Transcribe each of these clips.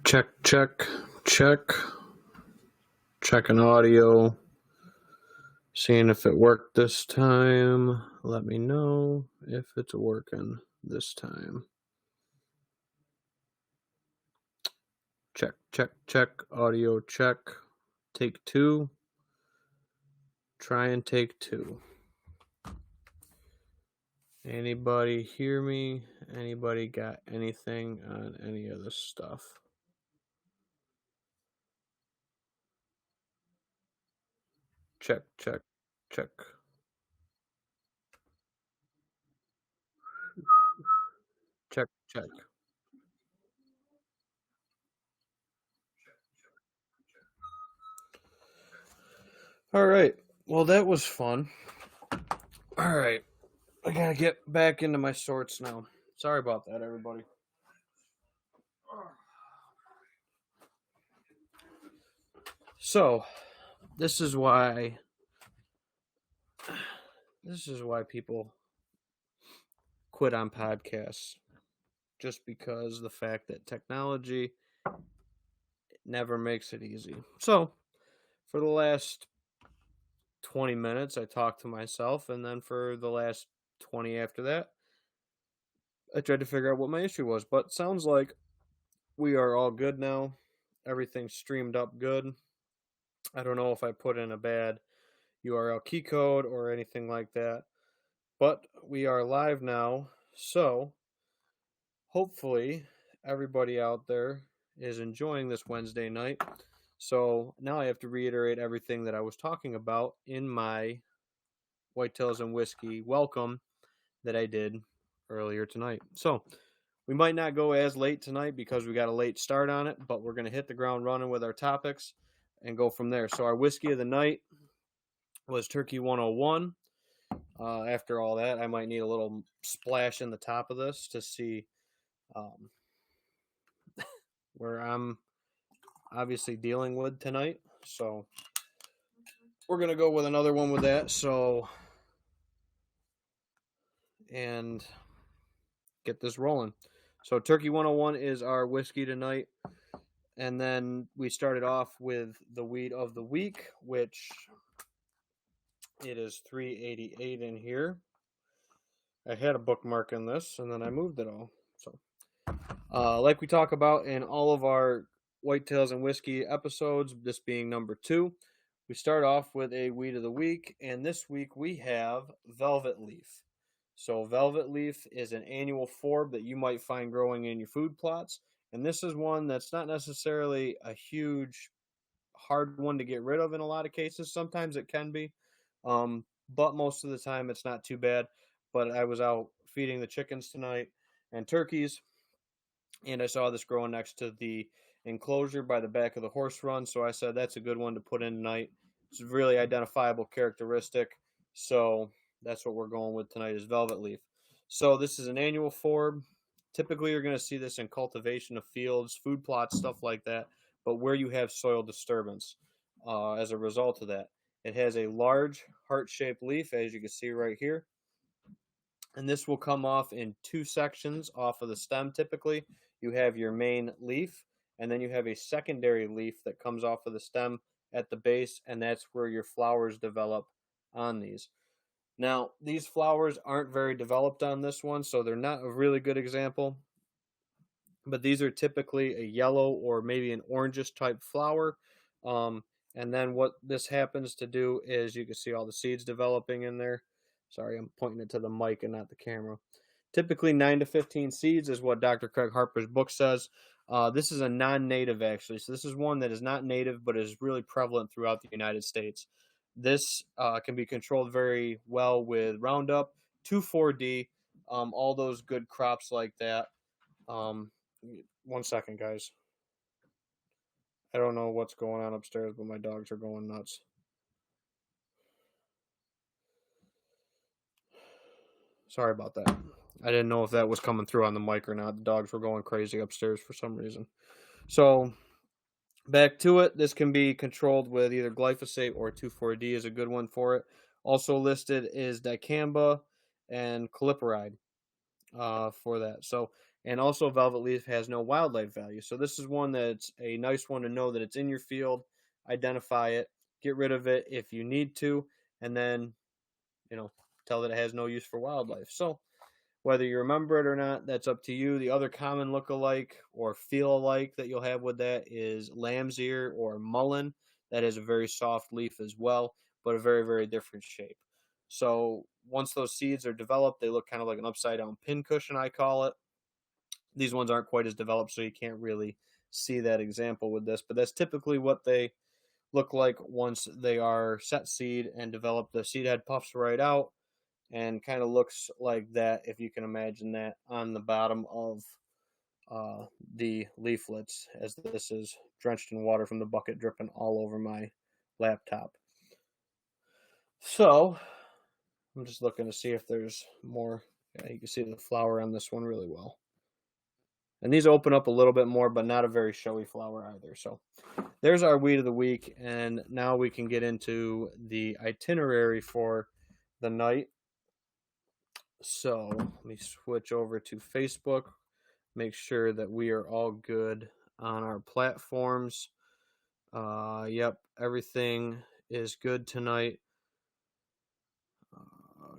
Check. Checking audio. Seeing if it worked this time. Let me know if it's working this time. Check. Audio check. Take two. Try and take two. Anybody hear me? Anybody got anything on any of this stuff? Check. Check. All right. Well, that was fun. All right. I gotta get back into my shorts now. Sorry about that, everybody. So, this is why people quit on podcasts. Just because the fact that technology never makes it easy. So, for the last 20 minutes, I talked to myself, and then for the last 20 after that, I tried to figure out what my issue was. But sounds like we are all good now. Everything's streamed up good. I don't know if I put in a bad URL key code or anything like that, but we are live now. So, hopefully, everybody out there is enjoying this Wednesday night. So now I have to reiterate everything that I was talking about in my Whitetails and Whiskey welcome that I did earlier tonight. So we might not go as late tonight because we got a late start on it, but we're going to hit the ground running with our topics and go from there. So our whiskey of the night was Turkey 101. After all that, I might need a little splash in the top of this to see where I'm obviously dealing with tonight. So we're going to go with another one with that. So, and get this rolling. So Turkey 101 is our whiskey tonight. And then we started off with the weed of the week, which it is 388 in here. I had a bookmark in this, and then I moved it all. So, like we talk about in all of our Whitetails and Whiskey episodes, this being number 2, we start off with a weed of the week, and this week we have Velvet Leaf. So Velvet Leaf is an annual forb that you might find growing in your food plots, and this is one that's not necessarily a huge, hard one to get rid of in a lot of cases. Sometimes it can be, but most of the time it's not too bad. But I was out feeding the chickens tonight and turkeys, and I saw this growing next to the enclosure by the back of the horse run, so I said that's a good one to put in tonight. It's a really identifiable characteristic, so that's what we're going with tonight is Velvet Leaf. So this is an annual forb. Typically you're going to see this in cultivation of fields, food plots, stuff like that, but where you have soil disturbance as a result of that. It has a large heart-shaped leaf, as you can see right here, and this will come off in 2 sections off of the stem. Typically you have your main leaf, and then you have a secondary leaf that comes off of the stem at the base, and that's where your flowers develop on these. Now, these flowers aren't very developed on this one, so they're not a really good example, but these are typically a yellow or maybe an orangish type flower. And then what this happens to do is you can see all the seeds developing in there. Sorry, I'm pointing it to the mic and not the camera. Typically 9 to 15 seeds is what Dr. Craig Harper's book says. This is a non-native, actually. So this is one that is not native, but is really prevalent throughout the United States. This can be controlled very well with Roundup, 2,4-D, all those good crops like that. 1 second, guys. I don't know what's going on upstairs, but my dogs are going nuts. Sorry about that. I didn't know if that was coming through on the mic or not. The dogs were going crazy upstairs for some reason. So, back to it. This can be controlled with either glyphosate or 2,4-D is a good one for it. Also listed is dicamba and caliparide. for that. So, and also velvet leaf has no wildlife value. So this is one that's a nice one to know that it's in your field, identify it, get rid of it if you need to, and then, tell that it has no use for wildlife. So whether you remember it or not, that's up to you. The other common look-alike or feel-alike that you'll have with that is lamb's ear or mullein. That is a very soft leaf as well, but a very, very different shape. So once those seeds are developed, they look kind of like an upside-down pincushion, I call it. These ones aren't quite as developed, so you can't really see that example with this, but that's typically what they look like once they are set seed and develop. The seed head puffs right out and kind of looks like that, if you can imagine that, on the bottom of the leaflets, as this is drenched in water from the bucket dripping all over my laptop. So I'm just looking to see if there's more. Yeah, you can see the flower on this one really well. And these open up a little bit more, but not a very showy flower either. So there's our weed of the week. And now we can get into the itinerary for the night. So let me switch over to Facebook, make sure that we are all good on our platforms. Yep, everything is good tonight.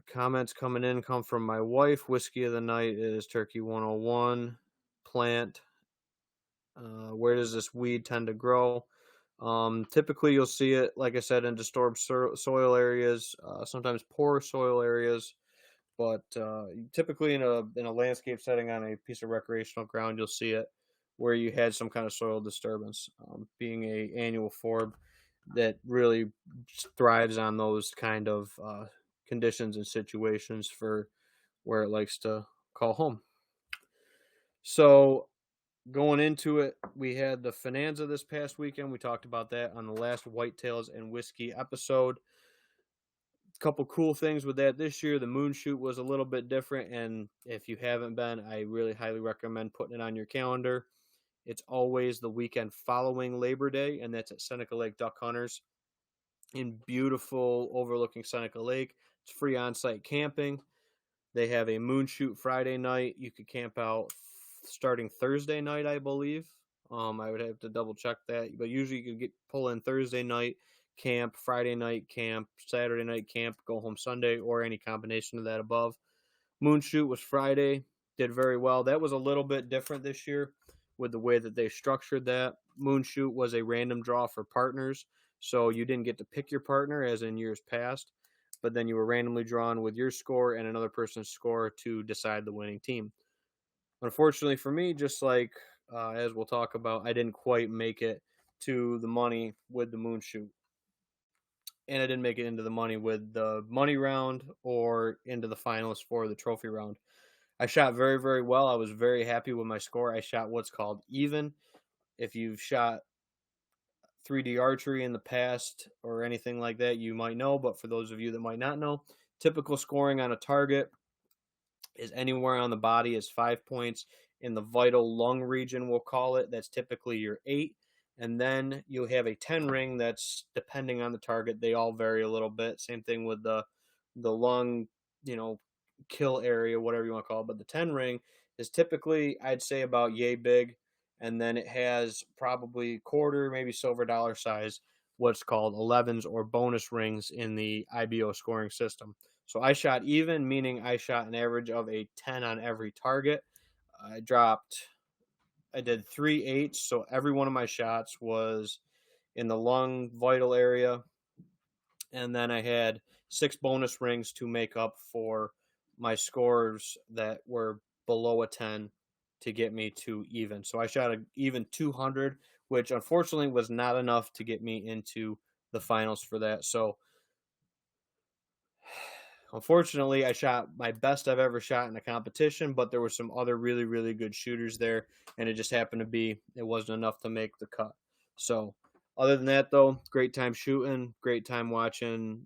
Comments coming in come from my wife. Whiskey of the night is Turkey 101. Plant. Where does this weed tend to grow? Typically, you'll see it, like I said, in disturbed soil areas, sometimes poor soil areas. But typically in a landscape setting on a piece of recreational ground, you'll see it where you had some kind of soil disturbance. Being a annual forb that really thrives on those kind of conditions and situations for where it likes to call home. So going into it, we had the Funanza this past weekend. We talked about that on the last Whitetails and Whiskey episode. Couple cool things with that this year. The moon shoot was a little bit different, and if you haven't been, I really highly recommend putting it on your calendar. It's always the weekend following Labor Day, and that's at Seneca Lake Duck Hunters in beautiful overlooking Seneca Lake. It's free on-site camping. They have a moon shoot Friday night. You could camp out starting Thursday night, I believe. I would have to double check that, but usually you could pull in Thursday night camp, Friday night camp, Saturday night camp, go home Sunday, or any combination of that above. Moon shoot was Friday, did very well. That was a little bit different this year with the way that they structured that. Moon shoot was a random draw for partners, so you didn't get to pick your partner as in years past, but then you were randomly drawn with your score and another person's score to decide the winning team. Unfortunately for me, just like as we'll talk about, I didn't quite make it to the money with the moon shoot. And I didn't make it into the money with the money round or into the finals for the trophy round. I shot very, very well. I was very happy with my score. I shot what's called even. If you've shot 3D archery in the past or anything like that, you might know. But for those of you that might not know, typical scoring on a target is anywhere on the body is 5 points. In the vital lung region, we'll call it, that's typically your 8. And then you have a 10 ring that's depending on the target. They all vary a little bit. Same thing with the lung, kill area, whatever you want to call it. But the 10 ring is typically, I'd say, about yay big. And then it has probably quarter, maybe silver dollar size, what's called 11s or bonus rings in the IBO scoring system. So I shot even, meaning I shot an average of a 10 on every target. I did 3 8s, so every one of my shots was in the lung vital area. And then I had 6 bonus rings to make up for my scores that were below a 10 to get me to even. So I shot an even 200, which unfortunately was not enough to get me into the finals for that. So unfortunately, I shot my best I've ever shot in a competition, but there were some other really, really good shooters there, and it just happened to be it wasn't enough to make the cut. So other than that, though, great time shooting, great time watching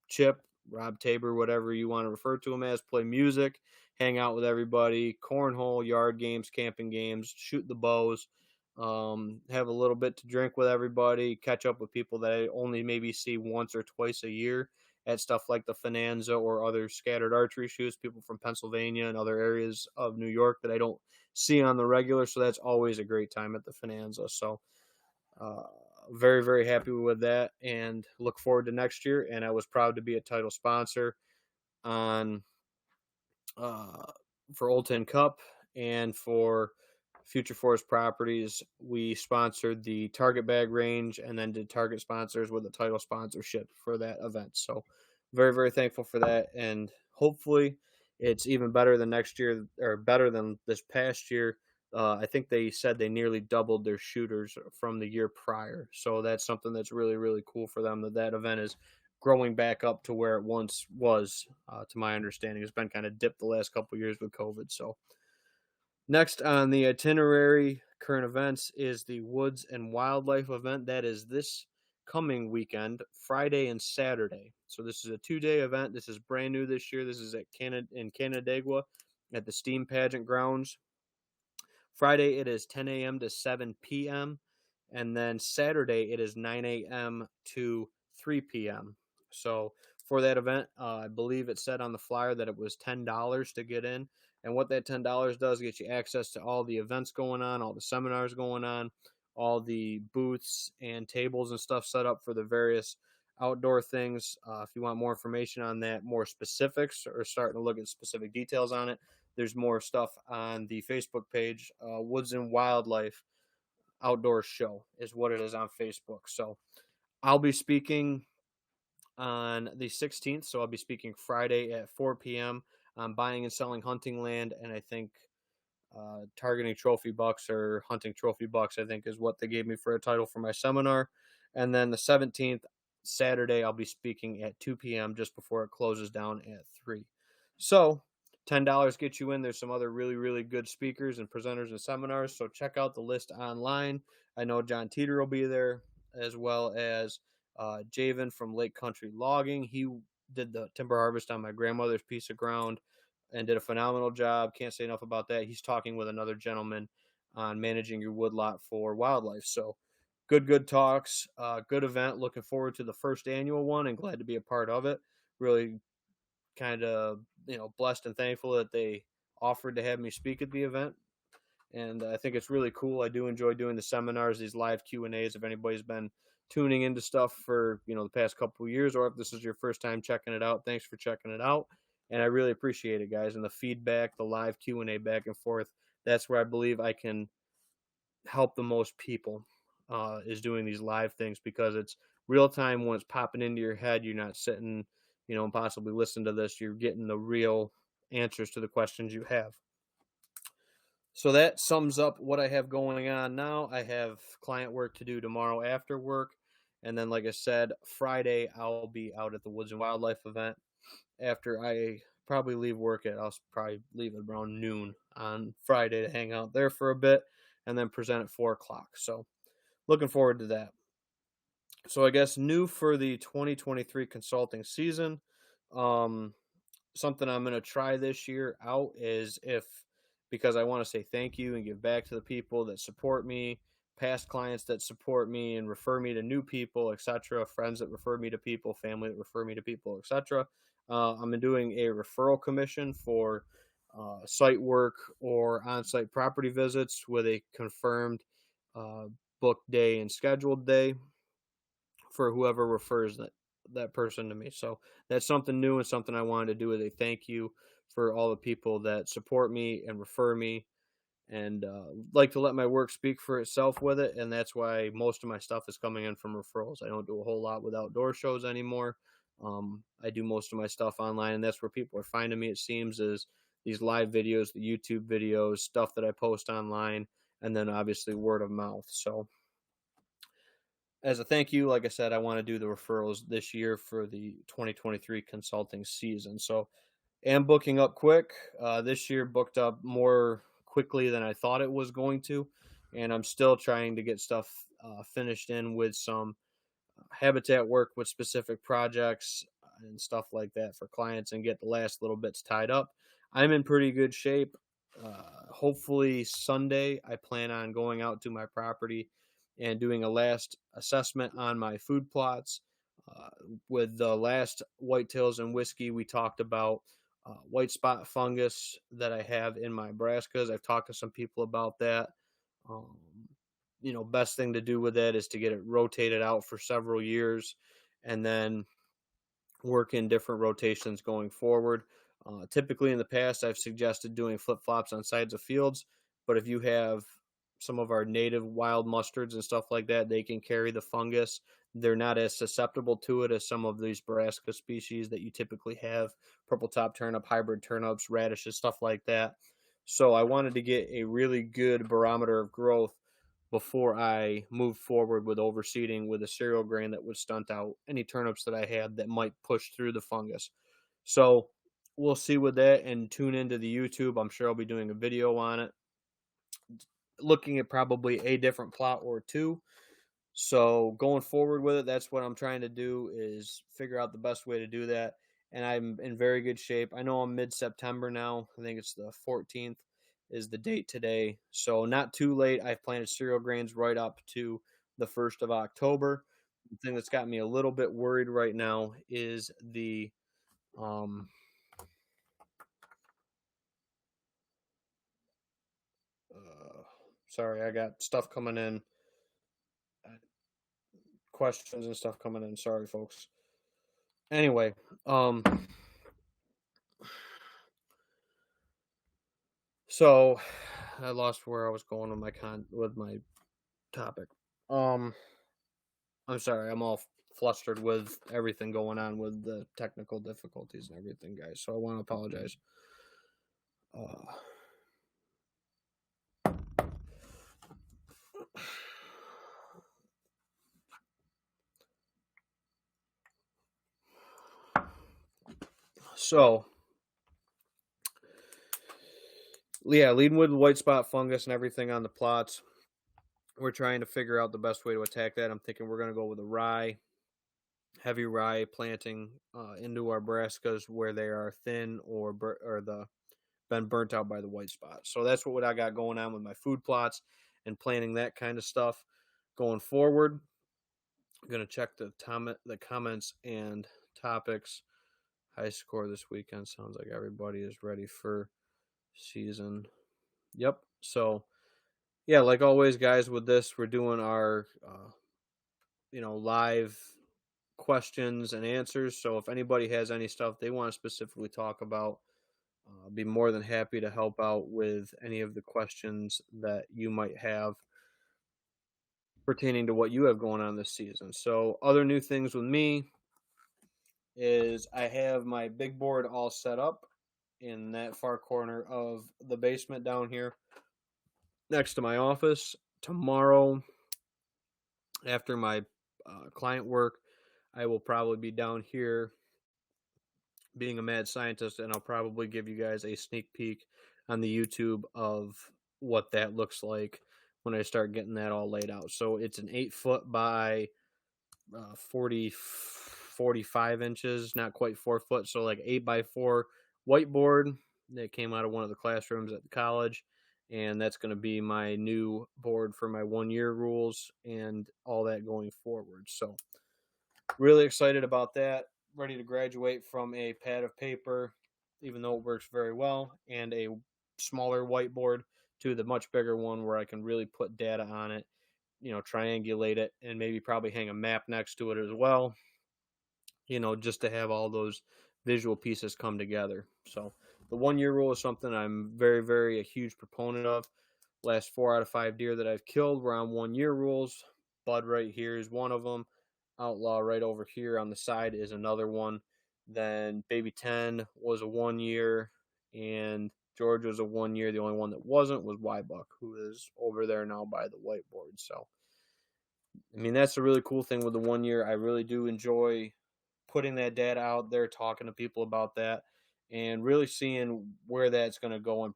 Chip, Rob Tabor, whatever you want to refer to him as, play music, hang out with everybody, cornhole, yard games, camping games, shoot the bows, have a little bit to drink with everybody, catch up with people that I only maybe see once or twice a year. at stuff like the Funanza or other scattered archery shoots, people from Pennsylvania and other areas of New York that I don't see on the regular. So that's always a great time at the Funanza. So very, very happy with that and look forward to next year. And I was proud to be a title sponsor on for Old Tin Cup and for Future Forest Properties. We sponsored the Target Bag range and then did Target sponsors with a title sponsorship for that event. So very, very thankful for that. And hopefully it's even better than next year or better than this past year. I think they said they nearly doubled their shooters from the year prior. So that's something that's really, really cool for them that event is growing back up to where it once was, to my understanding. It's been kind of dipped the last couple of years with COVID. So next on the itinerary, current events, is the Woods and Wildlife event. That is this coming weekend, Friday and Saturday. So this is a 2-day event. This is brand new this year. This is in Canandaigua at the Steam Pageant Grounds. Friday, it is 10 a.m. to 7 p.m. And then Saturday, it is 9 a.m. to 3 p.m. So for that event, I believe it said on the flyer that it was $10 to get in. And what that $10 does, get you access to all the events going on, all the seminars going on, all the booths and tables and stuff set up for the various outdoor things. If you want more information on that, more specifics, or starting to look at specific details on it, there's more stuff on the Facebook page. Woods and Wildlife Outdoor Show is what it is on Facebook. So I'll be speaking on the 16th. So I'll be speaking Friday at 4 p.m. on buying and selling hunting land. And I think targeting trophy bucks or hunting trophy bucks, I think, is what they gave me for a title for my seminar. And then the 17th, Saturday, I'll be speaking at 2 p.m. just before it closes down at 3. So $10 gets you in. There's some other really, really good speakers and presenters and seminars. So check out the list online. I know John Teeter will be there, as well as Javen from Lake Country Logging. He did the timber harvest on my grandmother's piece of ground and did a phenomenal job. Can't say enough about that. He's talking with another gentleman on managing your woodlot for wildlife. So good talks, good event. Looking forward to the first annual one and glad to be a part of it. Really kind of, blessed and thankful that they offered to have me speak at the event. And I think it's really cool. I do enjoy doing the seminars, these live Q&As. If anybody's been tuning into stuff for, the past couple of years, or if this is your first time checking it out, thanks for checking it out. And I really appreciate it, guys. And the feedback, the live Q&A back and forth, that's where I believe I can help the most people, is doing these live things, because it's real time when it's popping into your head. You're not sitting, and possibly listen to this. You're getting the real answers to the questions you have. So that sums up what I have going on now. I have client work to do tomorrow after work. And then, like I said, Friday, I'll be out at the Woods and Wildlife event. After I probably leave work I'll probably leave at around noon on Friday to hang out there for a bit and then present at 4 o'clock. So looking forward to that. So I guess new for the 2023 consulting season, something I'm going to try this year out is because I want to say thank you and give back to the people that support me, past clients that support me and refer me to new people, etc., friends that refer me to people, family that refer me to people, etc. I'm doing a referral commission for site work or on-site property visits with a confirmed booked day and scheduled day for whoever refers that person to me. So that's something new and something I wanted to do as a thank you for all the people that support me and refer me, and like to let my work speak for itself with it. And that's why most of my stuff is coming in from referrals. I don't do a whole lot with outdoor shows anymore. I do most of my stuff online, and that's where people are finding me, it seems, is these live videos, the YouTube videos, stuff that I post online, and then obviously word of mouth. So as a thank you, like I said, I want to do the referrals this year for the 2023 consulting season. So am booking up quick. This year booked up more quickly than I thought it was going to. And I'm still trying to get stuff finished in with some habitat work with specific projects and stuff like that for clients and get the last little bits tied up. I'm in pretty good shape. Hopefully Sunday, I plan on going out to my property and doing a last assessment on my food plots, With the last Whitetails and Whiskey, we talked about white spot fungus that I have in my brassicas. I've talked to some people about that. Um, best thing to do with that is to get it rotated out for several years and then work in different rotations going forward. Typically, in the past, I've suggested doing flip flops on sides of fields, but if you have some of our native wild mustards and stuff like that, they can carry the fungus. They're not as susceptible to it as some of these brassica species that you typically have, purple top turnip, hybrid turnips, radishes, stuff like that. So I wanted to get a really good barometer of growth before I moved forward with overseeding with a cereal grain that would stunt out any turnips that I had that might push through the fungus. So we'll see with that and tune into the YouTube. I'm sure I'll be doing a video on it, looking at probably a different plot or two. So going forward with it, that's what I'm trying to do, is figure out the best way to do that. And I'm in very good shape. I know I'm mid-September now. I think it's the 14th is the date today. So not too late. I've planted cereal grains right up to the 1st of October. The thing that's got me a little bit worried right now is the sorry, I got stuff coming in, questions and stuff coming in. Sorry, folks. Anyway, so I lost where I was going with my topic. I'm sorry, I'm all flustered with everything going on with the technical difficulties and everything, guys. So I want to apologize. So yeah, leading with white spot fungus and everything on the plots. We're trying to figure out the best way to attack that. I'm thinking we're going to go with a rye, heavy rye planting into our brassicas where they are thin or been burnt out by the white spot. So that's what I got going on with my food plots and planting that kind of stuff going forward. I'm going to check the comments and topics. High score this weekend. Sounds like everybody is ready for season. Yep. So yeah, like always, guys, with this, we're doing our live questions and answers. So if anybody has any stuff they want to specifically talk about, I'll be more than happy to help out with any of the questions that you might have pertaining to what you have going on this season. So other new things with me is I have my big board all set up in that far corner of the basement down here next to my office. Tomorrow, after my client work, I will probably be down here being a mad scientist, and I'll probably give you guys a sneak peek on the YouTube of what that looks like when I start getting that all laid out. So it's an 8-foot by 45 inches, not quite 4 foot. So like 8x4 whiteboard that came out of one of the classrooms at the college. And that's going to be my new board for my 1-year rules and all that going forward. So really excited about that. Ready to graduate from a pad of paper, even though it works very well, and a smaller whiteboard to the much bigger one where I can really put data on it, triangulate it, and maybe probably hang a map next to it as well, just to have all those visual pieces come together. So the 1-year rule is something I'm very, very a huge proponent of. Last 4 out of 5 deer that I've killed were on 1-year rules. Bud right here is one of them. Outlaw right over here on the side is another one. Then Baby 10 was a 1-year, and George was a 1-year. The only one that wasn't was Wybuck, who is over there now by the whiteboard. So, I mean, that's a really cool thing with the 1-year. I really do enjoy putting that data out there, talking to people about that, and really seeing where that's going to go and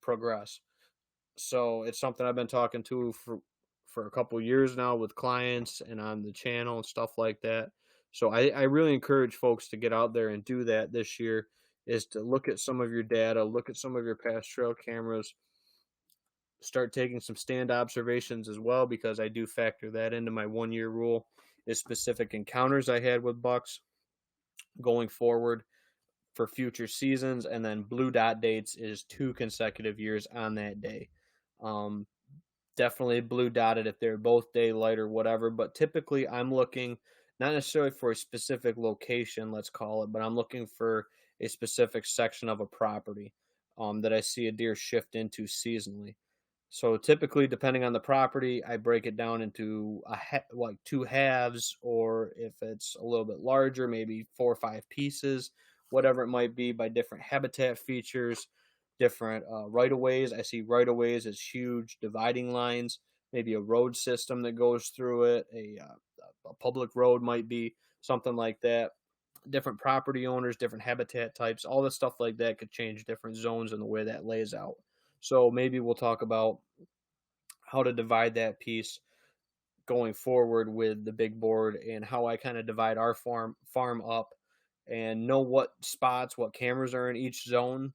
progress. So it's something I've been talking to for a couple years now with clients and on the channel and stuff like that. So I really encourage folks to get out there and do that this year, is to look at some of your data, look at some of your past trail cameras, start taking some stand observations as well, because I do factor that into my 1-year rule. is specific encounters I had with bucks going forward for future seasons, and then blue dot dates is 2 consecutive years on that day. Um, Definitely blue dotted if they're both daylight or whatever, but typically I'm looking not necessarily for a specific location, let's call it, but I'm looking for a specific section of a property that I see a deer shift into seasonally. So typically, depending on the property, I break it down into like two halves, or if it's a little bit larger, maybe 4 or 5 pieces, whatever it might be, by different habitat features, different right of ways. I see right of ways as huge dividing lines, maybe a road system that goes through it, a public road might be something like that. Different property owners, different habitat types, all this stuff like that could change different zones in the way that lays out. So maybe we'll talk about how to divide that piece going forward with the big board, and how I kind of divide our farm up and know what spots, what cameras are in each zone.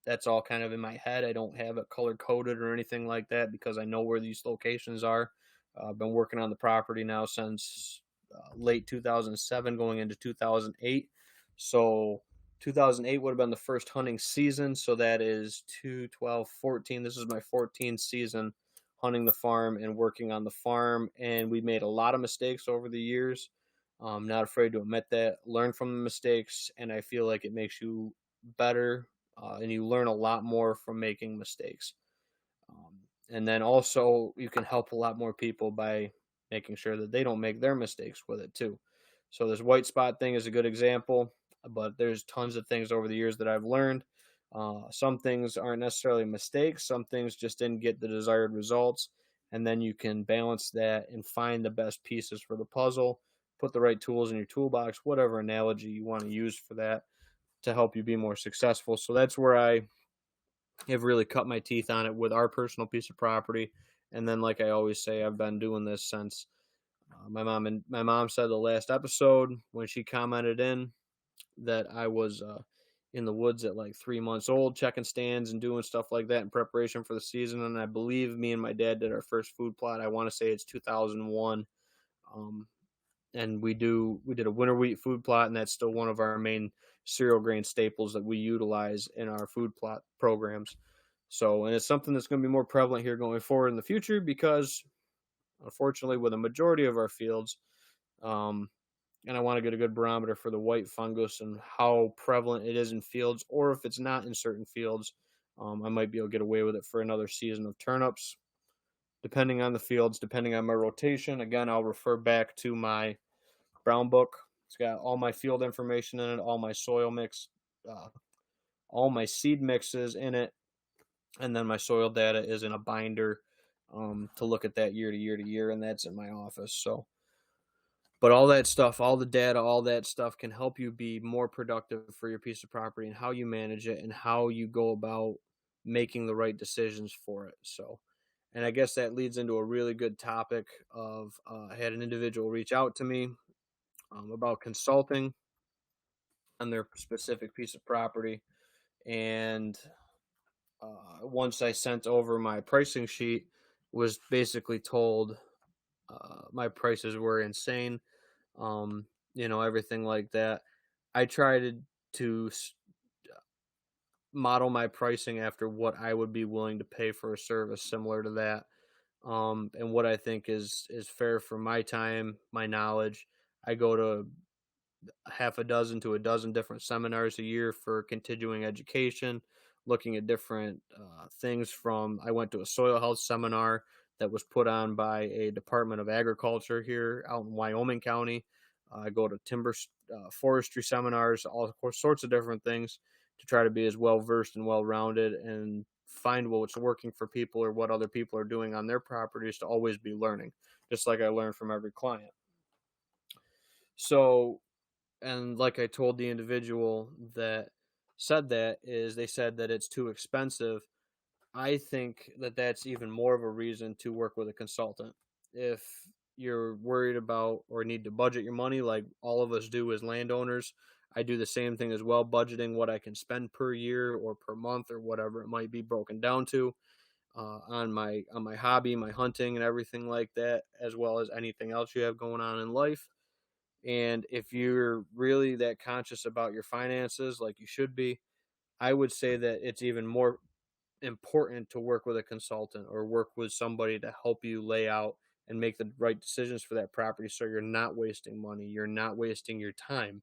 That's all kind of in my head. I don't have it color coded or anything like that because I know where these locations are. I've been working on the property now since late 2007 going into 2008. So 2008 would have been the first hunting season. So that is 2, 12, 14. This is my 14th season hunting the farm and working on the farm. And we made a lot of mistakes over the years. I'm not afraid to admit that, learn from the mistakes. And I feel like it makes you better, and you learn a lot more from making mistakes. And then also you can help a lot more people by making sure that they don't make their mistakes with it too. So this white spot thing is a good example, but there's tons of things over the years that I've learned. Some things aren't necessarily mistakes. Some things just didn't get the desired results. And then you can balance that and find the best pieces for the puzzle, put the right tools in your toolbox, whatever analogy you want to use for that to help you be more successful. So that's where I have really cut my teeth on it with our personal piece of property. And then, like I always say, I've been doing this since my mom said the last episode when she commented in that I was in the woods at like 3 months old, checking stands and doing stuff like that in preparation for the season. And I believe me and my dad did our first food plot. I want to say it's 2001. And we did a winter wheat food plot, and that's still one of our main cereal grain staples that we utilize in our food plot programs. So, and it's something that's going to be more prevalent here going forward in the future because, unfortunately, with a majority of our fields, and I want to get a good barometer for the white fungus and how prevalent it is in fields, or if it's not in certain fields, I might be able to get away with it for another season of turnips, depending on the fields, depending on my rotation. Again, I'll refer back to my brown book. It's got all my field information in it, all my soil mix, all my seed mixes in it, and then my soil data is in a binder to look at that year to year to year, and that's in my office. So, but all that stuff, all the data, all that stuff can help you be more productive for your piece of property and how you manage it and how you go about making the right decisions for it. So, and I guess that leads into a really good topic of I had an individual reach out to me about consulting on their specific piece of property. And once I sent over my pricing sheet, was basically told my prices were insane, everything like that. I tried to model my pricing after what I would be willing to pay for a service similar to that, and what I think is fair for my time, my knowledge. I go to half a dozen to a dozen different seminars a year for continuing education, looking at different things. I went to a soil health seminar that was put on by a Department of Agriculture here out in Wyoming County. I go to timber forestry seminars, all sorts of different things to try to be as well versed and well rounded and find what's working for people or what other people are doing on their properties, to always be learning, just like I learn from every client. So, and like I told the individual that said that, is they said that it's too expensive. I think that that's even more of a reason to work with a consultant. If you're worried about or need to budget your money like all of us do as landowners, I do the same thing as well, budgeting what I can spend per year or per month or whatever it might be broken down to. on my hobby, my hunting, and everything like that, as well as anything else you have going on in life. And if you're really that conscious about your finances, like you should be, I would say that it's even more important to work with a consultant or work with somebody to help you lay out and make the right decisions for that property, so you're not wasting money, you're not wasting your time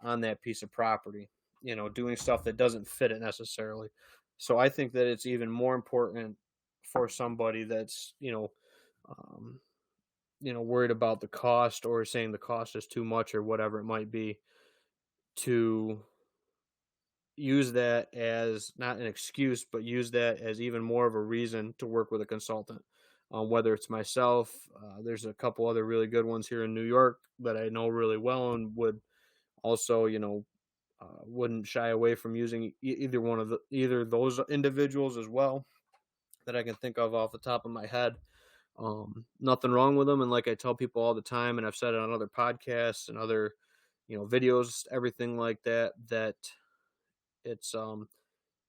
on that piece of property, doing stuff that doesn't fit it necessarily. So I think that it's even more important for somebody that's um, worried about the cost, or saying the cost is too much or whatever it might be, to use that as not an excuse, but use that as even more of a reason to work with a consultant. Whether it's myself, there's a couple other really good ones here in New York that I know really well, and would also, wouldn't shy away from using either those individuals as well, that I can think of off the top of my head. Nothing wrong with them, and like I tell people all the time, and I've said it on other podcasts and other videos, everything like that, that it's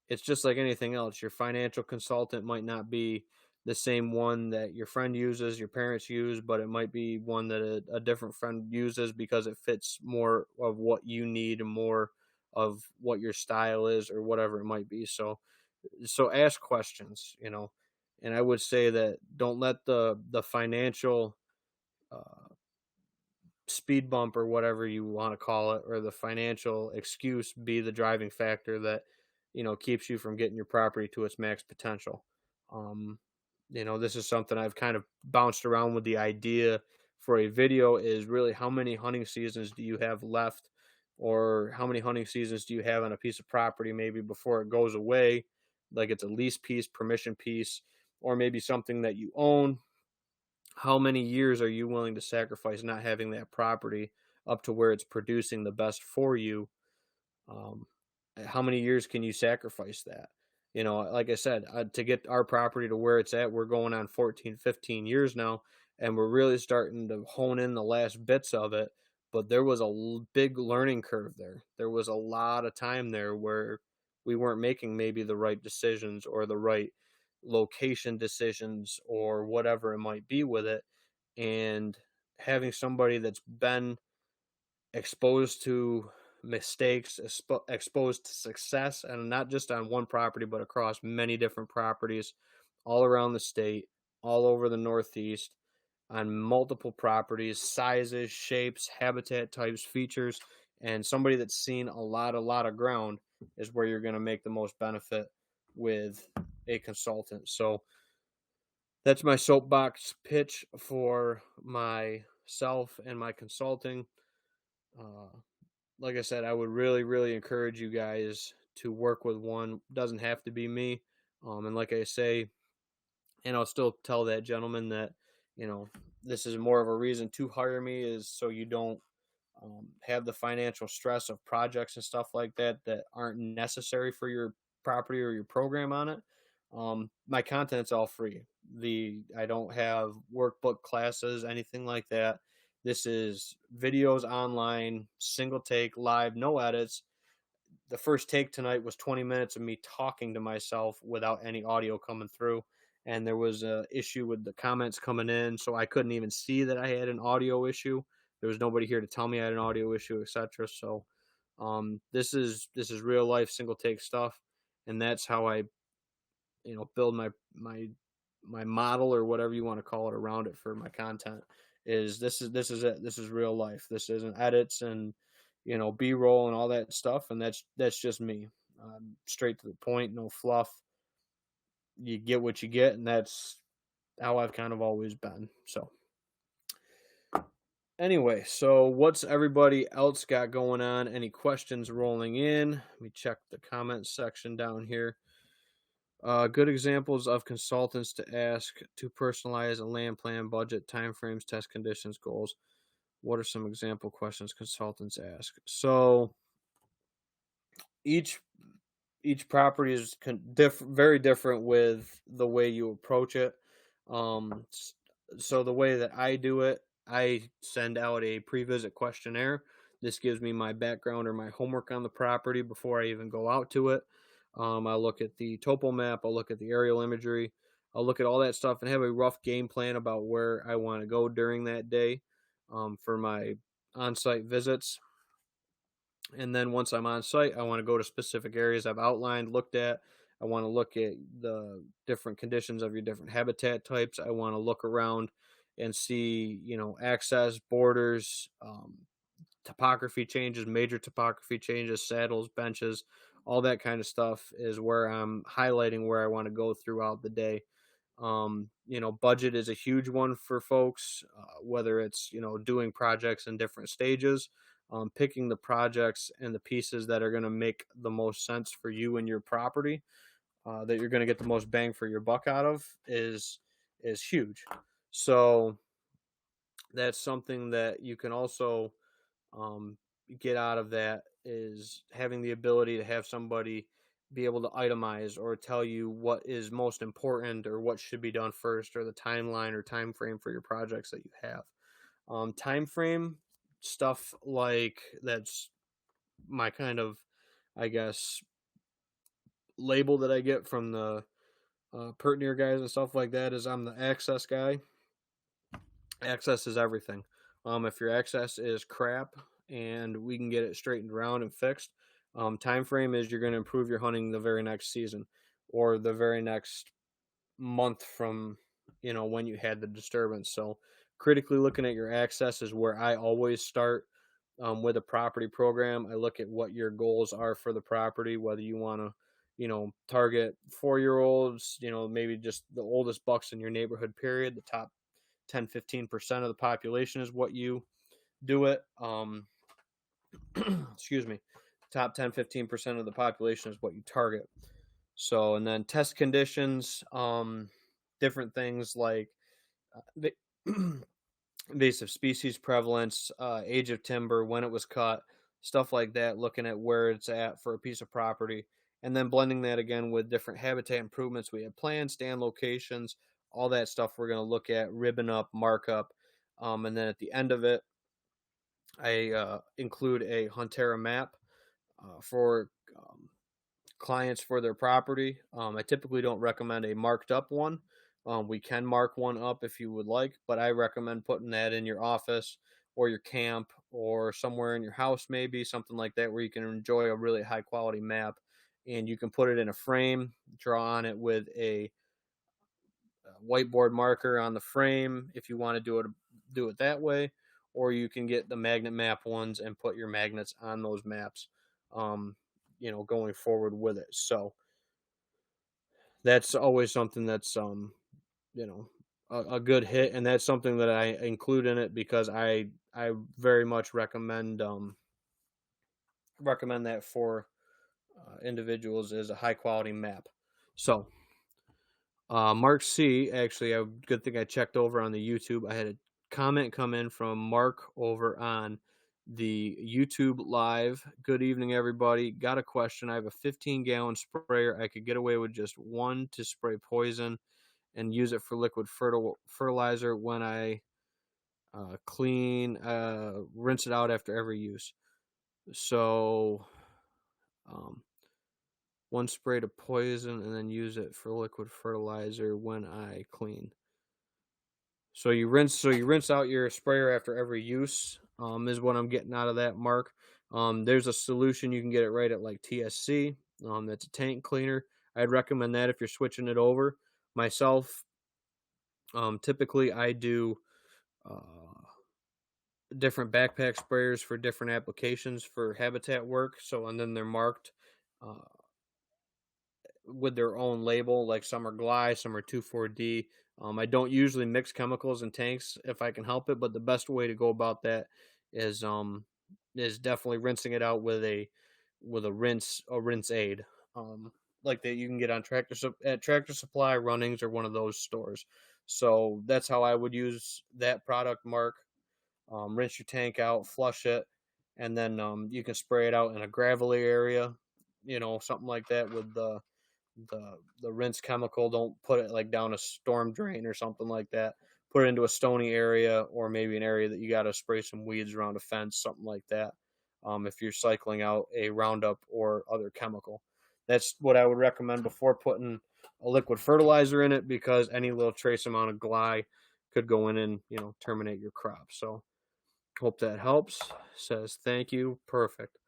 it's just like anything else. Your financial consultant might not be the same one that your friend uses, your parents use, but it might be one that a different friend uses, because it fits more of what you need and more of what your style is, or whatever it might be. So ask questions, and I would say that don't let the financial uh, speed bump, or whatever you want to call it, or the financial excuse, be the driving factor that keeps you from getting your property to its max potential. um this is something I've kind of bounced around with. The idea for a video is really, how many hunting seasons do you have left, or how many hunting seasons do you have on a piece of property, maybe before it goes away, like it's a lease piece, permission piece, or maybe something that you own. How many years are you willing to sacrifice not having that property up to where it's producing the best for you? um, how many years can you sacrifice that? Like I said, to get our property to where it's at, we're going on 14, 15 years now, and we're really starting to hone in the last bits of it. But there was a big learning curve there. There was a lot of time there where we weren't making maybe the right decisions, or the right location decisions, or whatever it might be with it. And having somebody that's been exposed to mistakes, exposed to success, and not just on one property, but across many different properties all around the state, all over the Northeast, on multiple properties, sizes, shapes, habitat types, features, and somebody that's seen a lot of ground, is where you're going to make the most benefit with a consultant. So that's my soapbox pitch for myself and my consulting. Uh, like I said, I would really, really encourage you guys to work with one. Doesn't have to be me. And like I say, and I'll still tell that gentleman that, this is more of a reason to hire me, is so you don't have the financial stress of projects and stuff like that that aren't necessary for your property or your program on it. My content's all free. I don't have workbook classes, anything like that. This is videos online, single take, live, no edits. The first take tonight was 20 minutes of me talking to myself without any audio coming through. And there was a issue with the comments coming in, so I couldn't even see that I had an audio issue. There was nobody here to tell me I had an audio issue, etc. So this is real life single take stuff, and that's how I build my model, or whatever you want to call it, around it for my content. This is it. This is real life. This isn't edits and B-roll and all that stuff, and that's just me. Straight to the point, no fluff. You get what you get, and that's how I've kind of always been. So anyway, so what's everybody else got going on? Any questions rolling in? Let me check the comments section down here. Good examples of consultants to ask to personalize a land plan, budget, timeframes, test conditions, goals. What are some example questions consultants ask? So each property is very different with the way you approach it. So the way that I do it, I send out a pre-visit questionnaire. This gives me my background or my homework on the property before I even go out to it. I look at the topo map. I'll look at the aerial imagery. I'll look at all that stuff and have a rough game plan about where I want to go during that day for my on-site visits. And then once I'm on site, I want to go to specific areas I've outlined, looked at. I want to look at the different conditions of your different habitat types. I want to look around and see, access, borders, topography changes, major topography changes, saddles, benches, all that kind of stuff is where I'm highlighting where I want to go throughout the day. Budget is a huge one for folks, whether it's, doing projects in different stages, picking the projects and the pieces that are going to make the most sense for you and your property, that you're going to get the most bang for your buck out of is huge. So that's something that you can also get out of that, is having the ability to have somebody be able to itemize or tell you what is most important or what should be done first, or the timeline or time frame for your projects that you have. Time frame stuff like that's my kind of, I guess, label that I get from the Pertinier guys and stuff like that, is I'm the access guy. Access is everything. If your access is crap and we can get it straightened around and fixed, time frame is you're going to improve your hunting the very next season or the very next month from when you had the disturbance. So critically looking at your access is where I always start with a property program. I look at what your goals are for the property, whether you want to target 4-year-olds, maybe just the oldest bucks in your neighborhood, period. The top 10-15% of the population is what you do it. Excuse me. Top 10-15% of the population is what you target. So, and then test conditions, different things like invasive species prevalence, age of timber, when it was cut, stuff like that, looking at where it's at for a piece of property, and then blending that again with different habitat improvements we have planned, stand locations, all that stuff we're going to look at, ribbon up, mark up, and then at the end of it, I include a Huntera map for clients for their property. I typically don't recommend a marked up one. We can mark one up if you would like, but I recommend putting that in your office or your camp or somewhere in your house, maybe something like that, where you can enjoy a really high quality map, and you can put it in a frame, draw on it with a whiteboard marker on the frame if you want to do it that way, or you can get the magnet map ones and put your magnets on those maps, going forward with it. So that's always something that's a good hit, and that's something that I include in it because I very much recommend that for individuals as a high quality map. So Mark C, actually, a good thing I checked over on the YouTube. I had a comment come in from Mark over on the YouTube live. Good evening, everybody. Got a question. I have a 15-gallon sprayer. I could get away with just one to spray poison and use it for liquid fertilizer when I rinse it out after every use. So one spray to poison and then use it for liquid fertilizer when I clean. So you rinse out your sprayer after every use, is what I'm getting out of that, Mark. There's a solution, you can get it right at like TSC. That's a tank cleaner. I'd recommend that if you're switching it over. Myself, typically I do different backpack sprayers for different applications for habitat work. So, and then they're marked with their own label, like some are Gly, some are 2,4-D. I don't usually mix chemicals in tanks if I can help it, but the best way to go about that is definitely rinsing it out with a rinse aid, like that you can get on Tractor Supply, Runnings, or one of those stores. So that's how I would use that product, Mark. Rinse your tank out, flush it, and then you can spray it out in a gravelly area, something like that with the rinse chemical. Don't put it like down a storm drain or something like that. Put it into a stony area, or maybe an area that you got to spray some weeds around a fence, something like that. If you're cycling out a Roundup or other chemical. that's what I would recommend before putting a liquid fertilizer in it, because any little trace amount of gly could go in and, terminate your crop. So hope that helps. Says thank you. Perfect.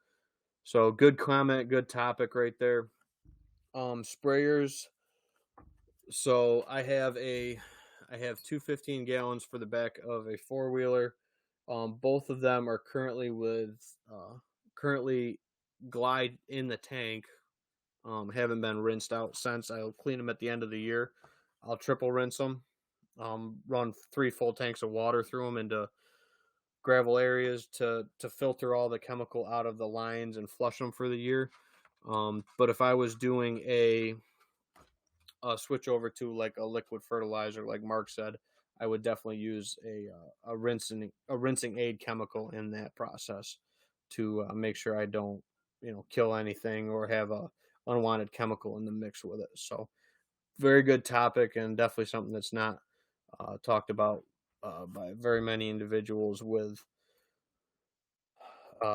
So good comment, good topic right there. Sprayers. So I have two 15 gallons for the back of a four-wheeler. Both of them are currently glide in the tank. Haven't been rinsed out since. I'll clean them at the end of the year. I'll triple rinse them. Run 3 full tanks of water through them into gravel areas to filter all the chemical out of the lines and flush them for the year. But if I was doing a switch over to like a liquid fertilizer, like Mark said, I would definitely use a rinsing aid chemical in that process to make sure I don't kill anything or have a unwanted chemical in the mix with it. So very good topic, and definitely something that's not talked about by very many individuals with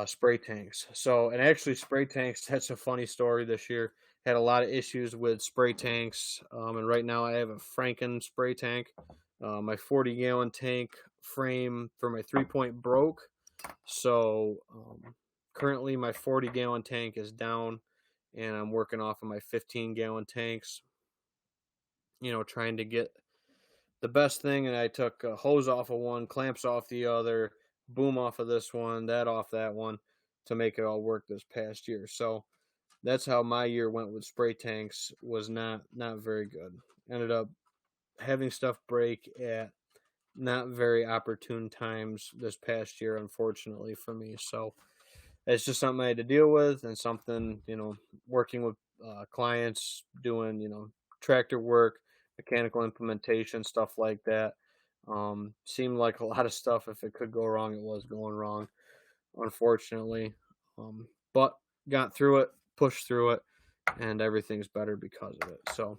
spray tanks. So, and actually, spray tanks, that's a funny story this year. Had a lot of issues with spray tanks. And right now, I have a Franken spray tank. My 40-gallon tank frame for my 3-point broke. So, currently, my 40-gallon tank is down, and I'm working off of my 15-gallon tanks, trying to get the best thing. And I took a hose off of one, clamps off the other, boom off of this one, that off that one, to make it all work this past year. So that's how my year went with spray tanks. Was not very good. Ended up having stuff break at not very opportune times this past year, unfortunately for me. So it's just something I had to deal with, and something, working with clients, doing, tractor work, mechanical implementation, stuff like that. Seemed like a lot of stuff, if it could go wrong, it was going wrong, unfortunately. But got through it, pushed through it, and everything's better because of it. So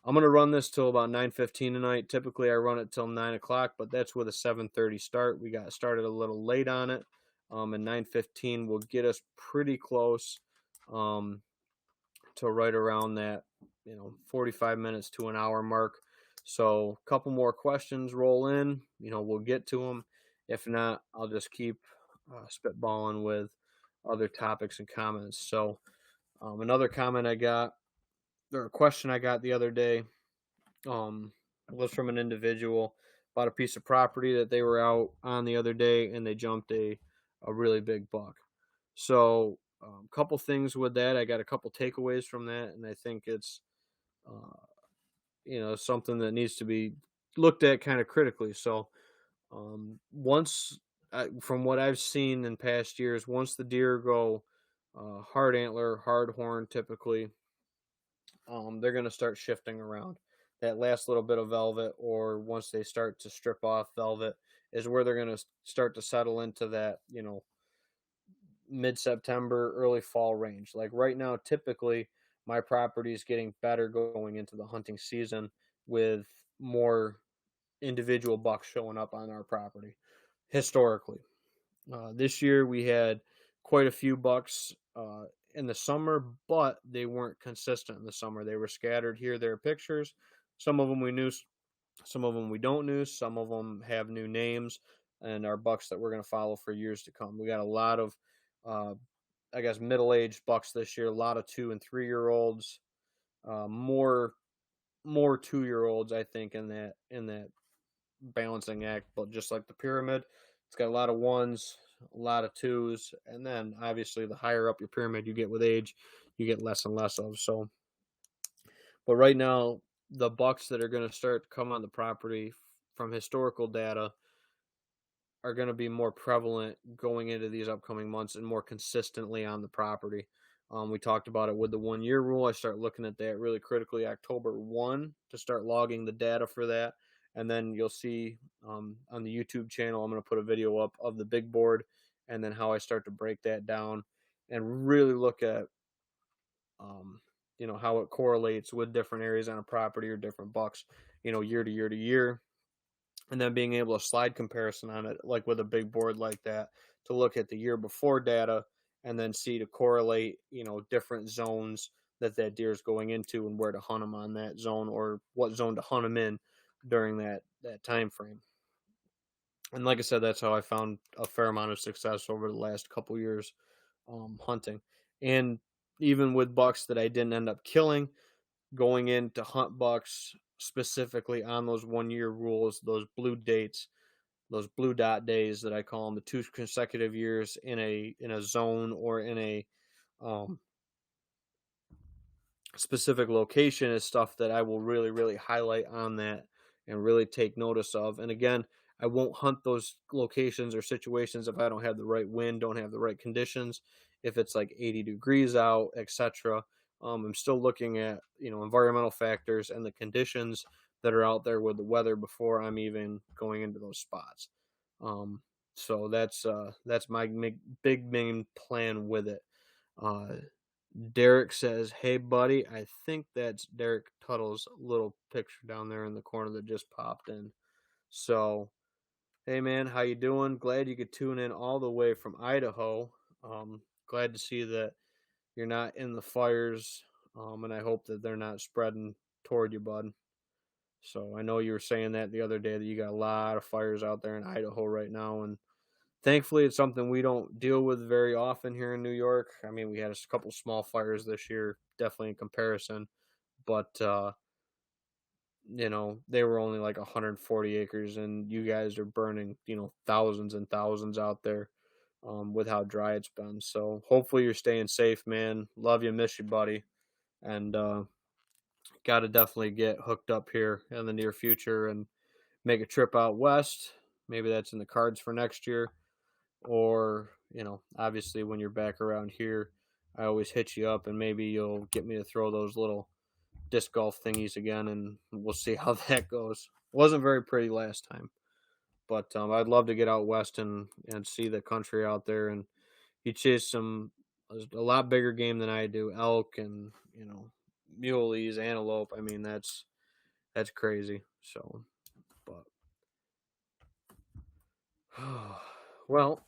I'm going to run this till about 9:15 tonight. Typically, I run it till 9 o'clock, but that's with a 7:30 start. We got started a little late on it, and 9:15 will get us pretty close to right around that, 45 minutes to an hour mark. So a couple more questions roll in, we'll get to them. If not, I'll just keep spitballing with other topics and comments. So another comment I got, or a question I got the other day, was from an individual about a piece of property that they were out on the other day, and they jumped a really big buck. So a couple things with that. I got a couple takeaways from that, and I think it's something that needs to be looked at kind of critically. So from what I've seen in past years, once the deer go hard antler, hard horn, typically, they're going to start shifting around. That last little bit of velvet, or once they start to strip off velvet, is where they're going to start to settle into that, mid-September, early fall range. Like right now, typically, my property is getting better going into the hunting season, with more individual bucks showing up on our property historically. This year, we had quite a few bucks in the summer, but they weren't consistent in the summer. They were scattered here. There are pictures. Some of them we knew, some of them we don't know. Some of them have new names and are bucks that we're going to follow for years to come. We got a lot of, middle-aged bucks this year. A lot of 2- and 3-year-olds. More 2-year-olds, I think, in that balancing act. But just like the pyramid, it's got a lot of 1s, a lot of 2s, and then obviously the higher up your pyramid you get with age, you get less and less of. So, but right now, the bucks that are going to start to come on the property from historical data are going to be more prevalent going into these upcoming months and more consistently on the property. We talked about it with the 1-year rule. I start looking at that really critically October 1 to start logging the data for that. And then you'll see on the YouTube channel, I'm going to put a video up of the big board, and then how I start to break that down and really look at how it correlates with different areas on a property or different bucks, year to year to year. And then being able to slide comparison on it, like with a big board like that, to look at the year before data and then see to correlate, different zones that deer is going into and where to hunt them on that zone, or what zone to hunt them in during that time frame. And like I said, that's how I found a fair amount of success over the last couple years hunting. And even with bucks that I didn't end up killing, going in to hunt bucks specifically on those 1 year rules, those blue dates, those blue dot days that I call them, the 2 consecutive years in a zone or in a um, specific location, is stuff that I will really, really highlight on that and really take notice of. And again, I won't hunt those locations or situations if I don't have the right wind, don't have the right conditions, if it's like 80 degrees out, etc. I'm still looking at, environmental factors and the conditions that are out there with the weather before I'm even going into those spots. So that's my big main plan with it. Derek says, "Hey, buddy." I think that's Derek Tuttle's little picture down there in the corner that just popped in. So, hey, man, how you doing? Glad you could tune in all the way from Idaho. Glad to see that you're not in the fires, and I hope that they're not spreading toward you, bud. So I know you were saying that the other day, that you got a lot of fires out there in Idaho right now, and thankfully, it's something we don't deal with very often here in New York. I mean, we had a couple small fires this year, definitely in comparison, but they were only like 140 acres, and you guys are burning, thousands and thousands out there, with how dry it's been. So hopefully you're staying safe, man. Love you, miss you, buddy, and got to definitely get hooked up here in the near future and make a trip out west. Maybe that's in the cards for next year. Or, obviously when you're back around here, I always hit you up and maybe you'll get me to throw those little disc golf thingies again, and we'll see how that goes. Wasn't very pretty last time, but I'd love to get out west and see the country out there. And you chase a lot bigger game than I do, elk and, muleys, antelope. I mean, that's crazy. So, but well,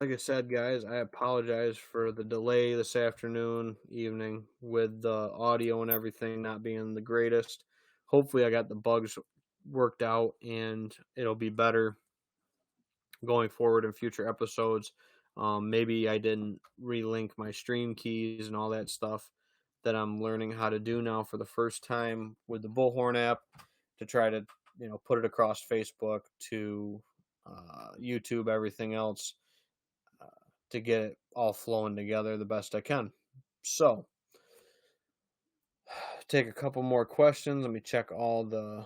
like I said, guys, I apologize for the delay this afternoon, evening, with the audio and everything not being the greatest. Hopefully, I got the bugs worked out and it'll be better going forward in future episodes. Maybe I didn't relink my stream keys and all that stuff that I'm learning how to do now for the first time with the Bullhorn app, to try to, put it across Facebook to YouTube, everything else, to get it all flowing together the best I can. So, take a couple more questions. Let me check all the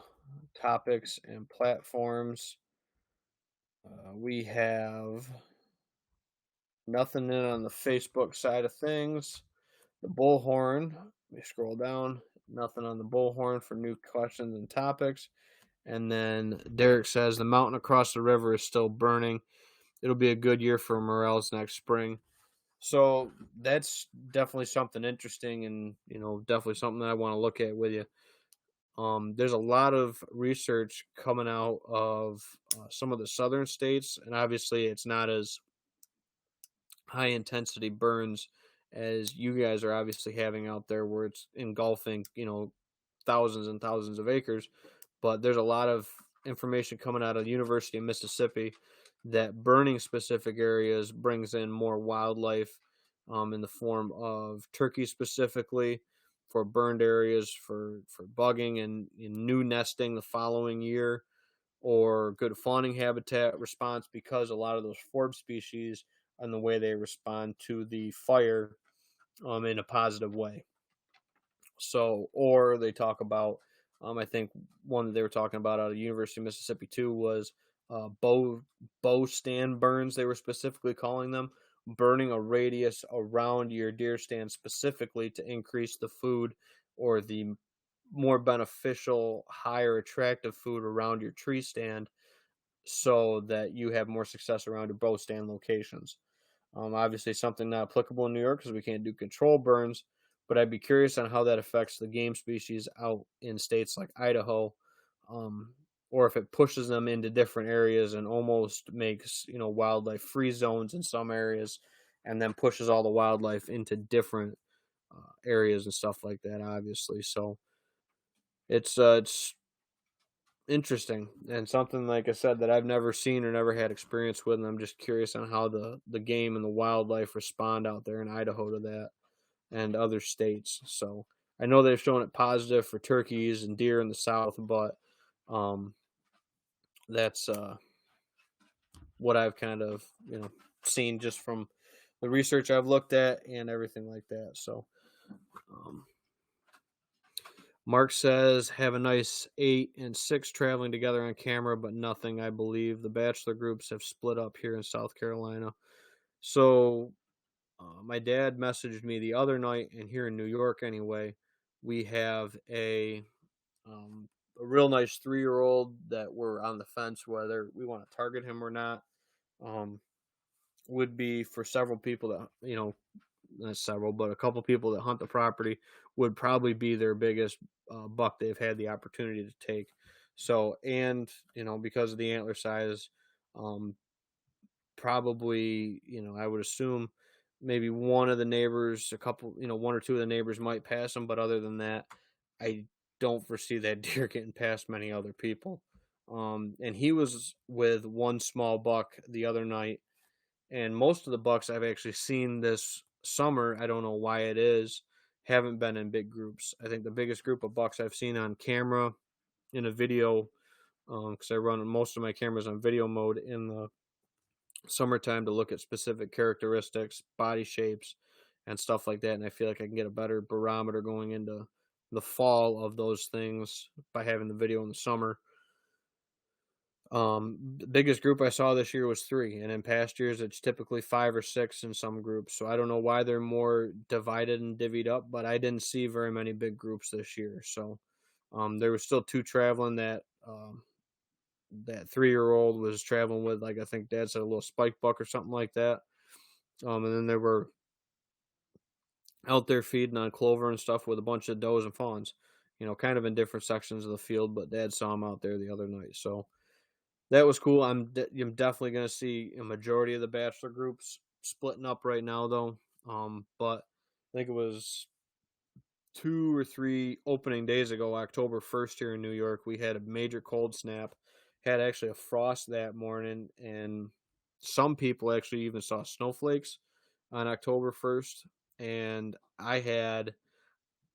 topics and platforms. We have nothing in on the Facebook side of things. The Bullhorn, let me scroll down. Nothing on the Bullhorn for new questions and topics. And then Derek says, the mountain across the river is still burning. It'll be a good year for morels next spring. So that's definitely something interesting, and definitely something that I want to look at with you. There's a lot of research coming out of some of the southern states, and obviously it's not as high intensity burns as you guys are obviously having out there, where it's engulfing thousands and thousands of acres. But there's a lot of information coming out of the University of Mississippi that burning specific areas brings in more wildlife, in the form of turkey specifically, for burned areas, for bugging and new nesting the following year, or good fawning habitat response, because a lot of those forb species and the way they respond to the fire, in a positive way. So, or they talk about, I think one that they were talking about out of the University of Mississippi too was bow stand burns, they were specifically calling them, burning a radius around your deer stand specifically to increase the food, or the more beneficial, higher attractive food around your tree stand, so that you have more success around your bow stand locations. Obviously something not applicable in New York because we can't do control burns, but I'd be curious on how that affects the game species out in states like Idaho, or if it pushes them into different areas and almost makes, wildlife free zones in some areas, and then pushes all the wildlife into different areas and stuff like that, obviously. So it's interesting and something, like I said, that I've never seen or never had experience with, and I'm just curious on how the game and the wildlife respond out there in Idaho to that and other states. So I know they've shown it positive for turkeys and deer in the south, but um, that's what I've kind of seen just from the research I've looked at and everything like that. So um, Mark says, have a nice 8 and 6 traveling together on camera, but nothing, I believe. The bachelor groups have split up here in South Carolina. So my dad messaged me the other night, and here in New York anyway, we have a real nice 3-year-old that we're on the fence whether we want to target him or not. Would be for several people that, not several, but a couple people that hunt the property, would probably be their biggest buck they've had the opportunity to take. So, and, because of the antler size, probably, I would assume maybe one of the neighbors, a couple, one or two of the neighbors might pass him. But other than that, I don't foresee that deer getting past many other people. And he was with one small buck the other night. And most of the bucks I've actually seen this summer, I don't know why it is, haven't been in big groups. I think the biggest group of bucks I've seen on camera in a video, because I run most of my cameras on video mode in the summertime to look at specific characteristics, body shapes, and stuff like that. And I feel like I can get a better barometer going into the fall of those things by having the video in the summer. The biggest group I saw this year was 3, and in past years it's typically 5 or 6 in some groups. So I don't know why they're more divided and divvied up, but I didn't see very many big groups this year. So there was still 2 traveling. That 3-year-old was traveling with, like, I think Dad said, a little spike buck or something like that. And then there were out there feeding on clover and stuff with a bunch of does and fawns, kind of in different sections of the field. But Dad saw them out there the other night, so that was cool. I'm definitely going to see a majority of the bachelor groups splitting up right now, though. But I think it was 2 or 3 opening days ago, October 1st here in New York, we had a major cold snap. Had actually a frost that morning, and some people actually even saw snowflakes on October 1st. And I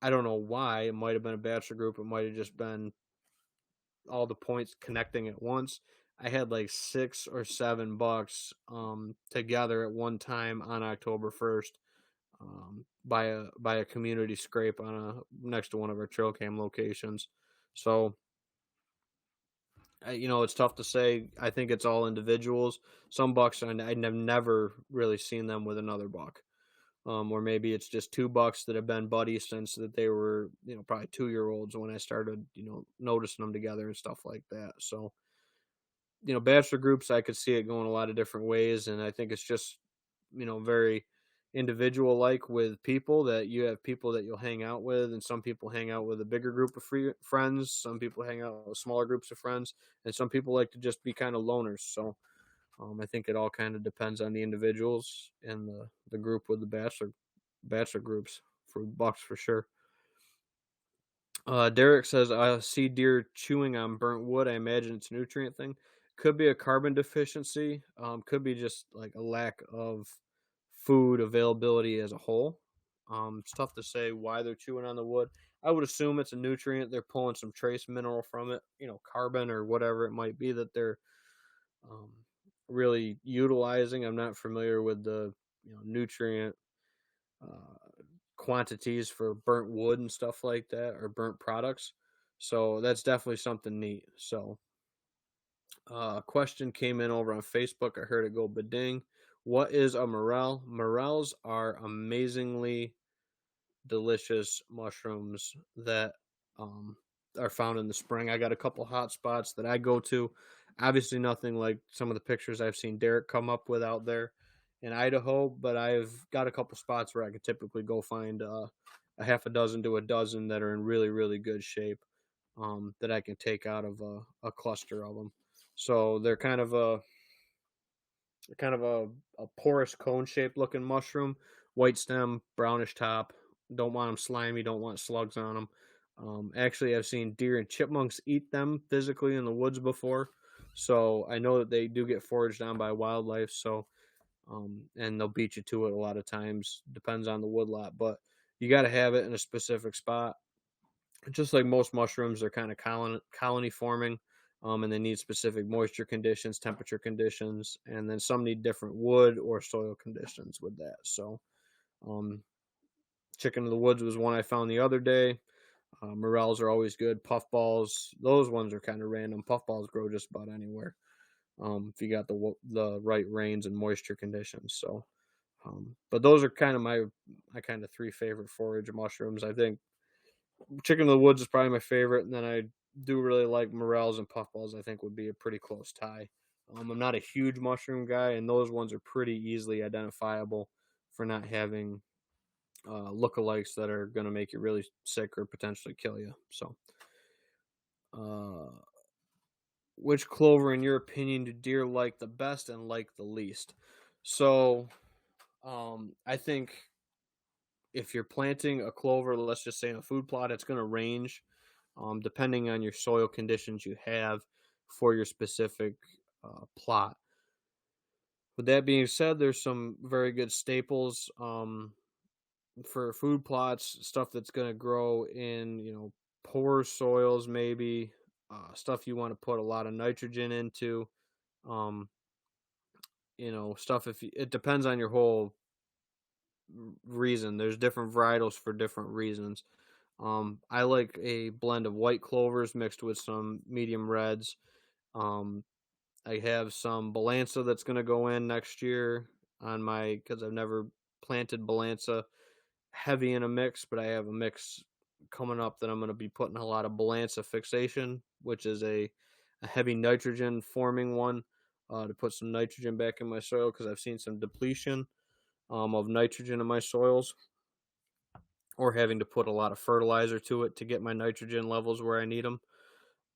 don't know why, it might have been a bachelor group, it might have just been all the points connecting at once. I had like 6 or 7 bucks together at one time on October 1st by a community scrape on next to one of our trail cam locations. So it's tough to say. I think it's all individuals. Some bucks I've never really seen them with another buck. Or maybe it's just 2 bucks that have been buddies since that they were, probably 2-year-olds when I started, noticing them together and stuff like that. So, bachelor groups, I could see it going a lot of different ways. And I think it's just, very individual like with people, that you have people that you'll hang out with, and some people hang out with a bigger group of friends. Some people hang out with smaller groups of friends, and some people like to just be kind of loners. So, I think it all kind of depends on the individuals and the group with the bachelor groups for bucks for sure. Derek says, I see deer chewing on burnt wood. I imagine it's a nutrient thing. Could be a carbon deficiency. Could be just like a lack of food availability as a whole. It's tough to say why they're chewing on the wood. I would assume it's a nutrient. They're pulling some trace mineral from it, carbon or whatever it might be that they're really utilizing. I'm not familiar with the nutrient quantities for burnt wood and stuff like that, or burnt products. So that's definitely something neat. So a question came in over on Facebook. I heard it go bading. What is a morel? Morels are amazingly delicious mushrooms that are found in the spring. I got a couple hot spots that I go to. Obviously nothing like some of the pictures I've seen Derek come up with out there in Idaho, but I've got a couple spots where I could typically go find a half a dozen to a dozen that are in really, really good shape, that I can take out of a cluster of them. So they're kind of a porous cone shaped looking mushroom, white stem, brownish top, Don't want them slimy. Don't want slugs on them. Actually, I've seen deer and chipmunks eat them physically in the woods before, so I know that they do get foraged on by wildlife. So, and they'll beat you to it a lot of times. Depends on the woodlot, but you got to have it in a specific spot. Just like most mushrooms, they're kind of colony forming, and they need specific moisture conditions, temperature conditions, and then some need different wood or soil conditions with that. So, um, chicken of the woods was one I found the other day. Morels are always good. Puffballs, those ones are kind of random. Puffballs grow just about anywhere, if you got the right rains and moisture conditions. So, but those are kind of my kind of three favorite forage mushrooms. I think chicken of the woods is probably my favorite, and then I do really like morels and puffballs. I think would be a pretty close tie. I'm not a huge mushroom guy, and those ones are pretty easily identifiable for not having lookalikes that are going to make you really sick or potentially kill you. So, uh, which clover, in your opinion, do deer like the best and like the least? So, I think if you're planting a clover, let's just say in a food plot, it's going to range depending on your soil conditions you have for your specific plot. With that being said, there's some very good staples for food plots, stuff that's going to grow in, poor soils, maybe stuff you want to put a lot of nitrogen into. Um, stuff it depends on your whole reason. There's different varietals for different reasons. I like a blend of white clovers mixed with some medium reds. Um, I have some balança that's going to go in next year because I've never planted balança heavy in a mix, but I have a mix coming up that I'm going to be putting a lot of balança fixation, which is a heavy nitrogen forming one to put some nitrogen back in my soil because I've seen some depletion of nitrogen in my soils, or having to put a lot of fertilizer to it to get my nitrogen levels where I need them.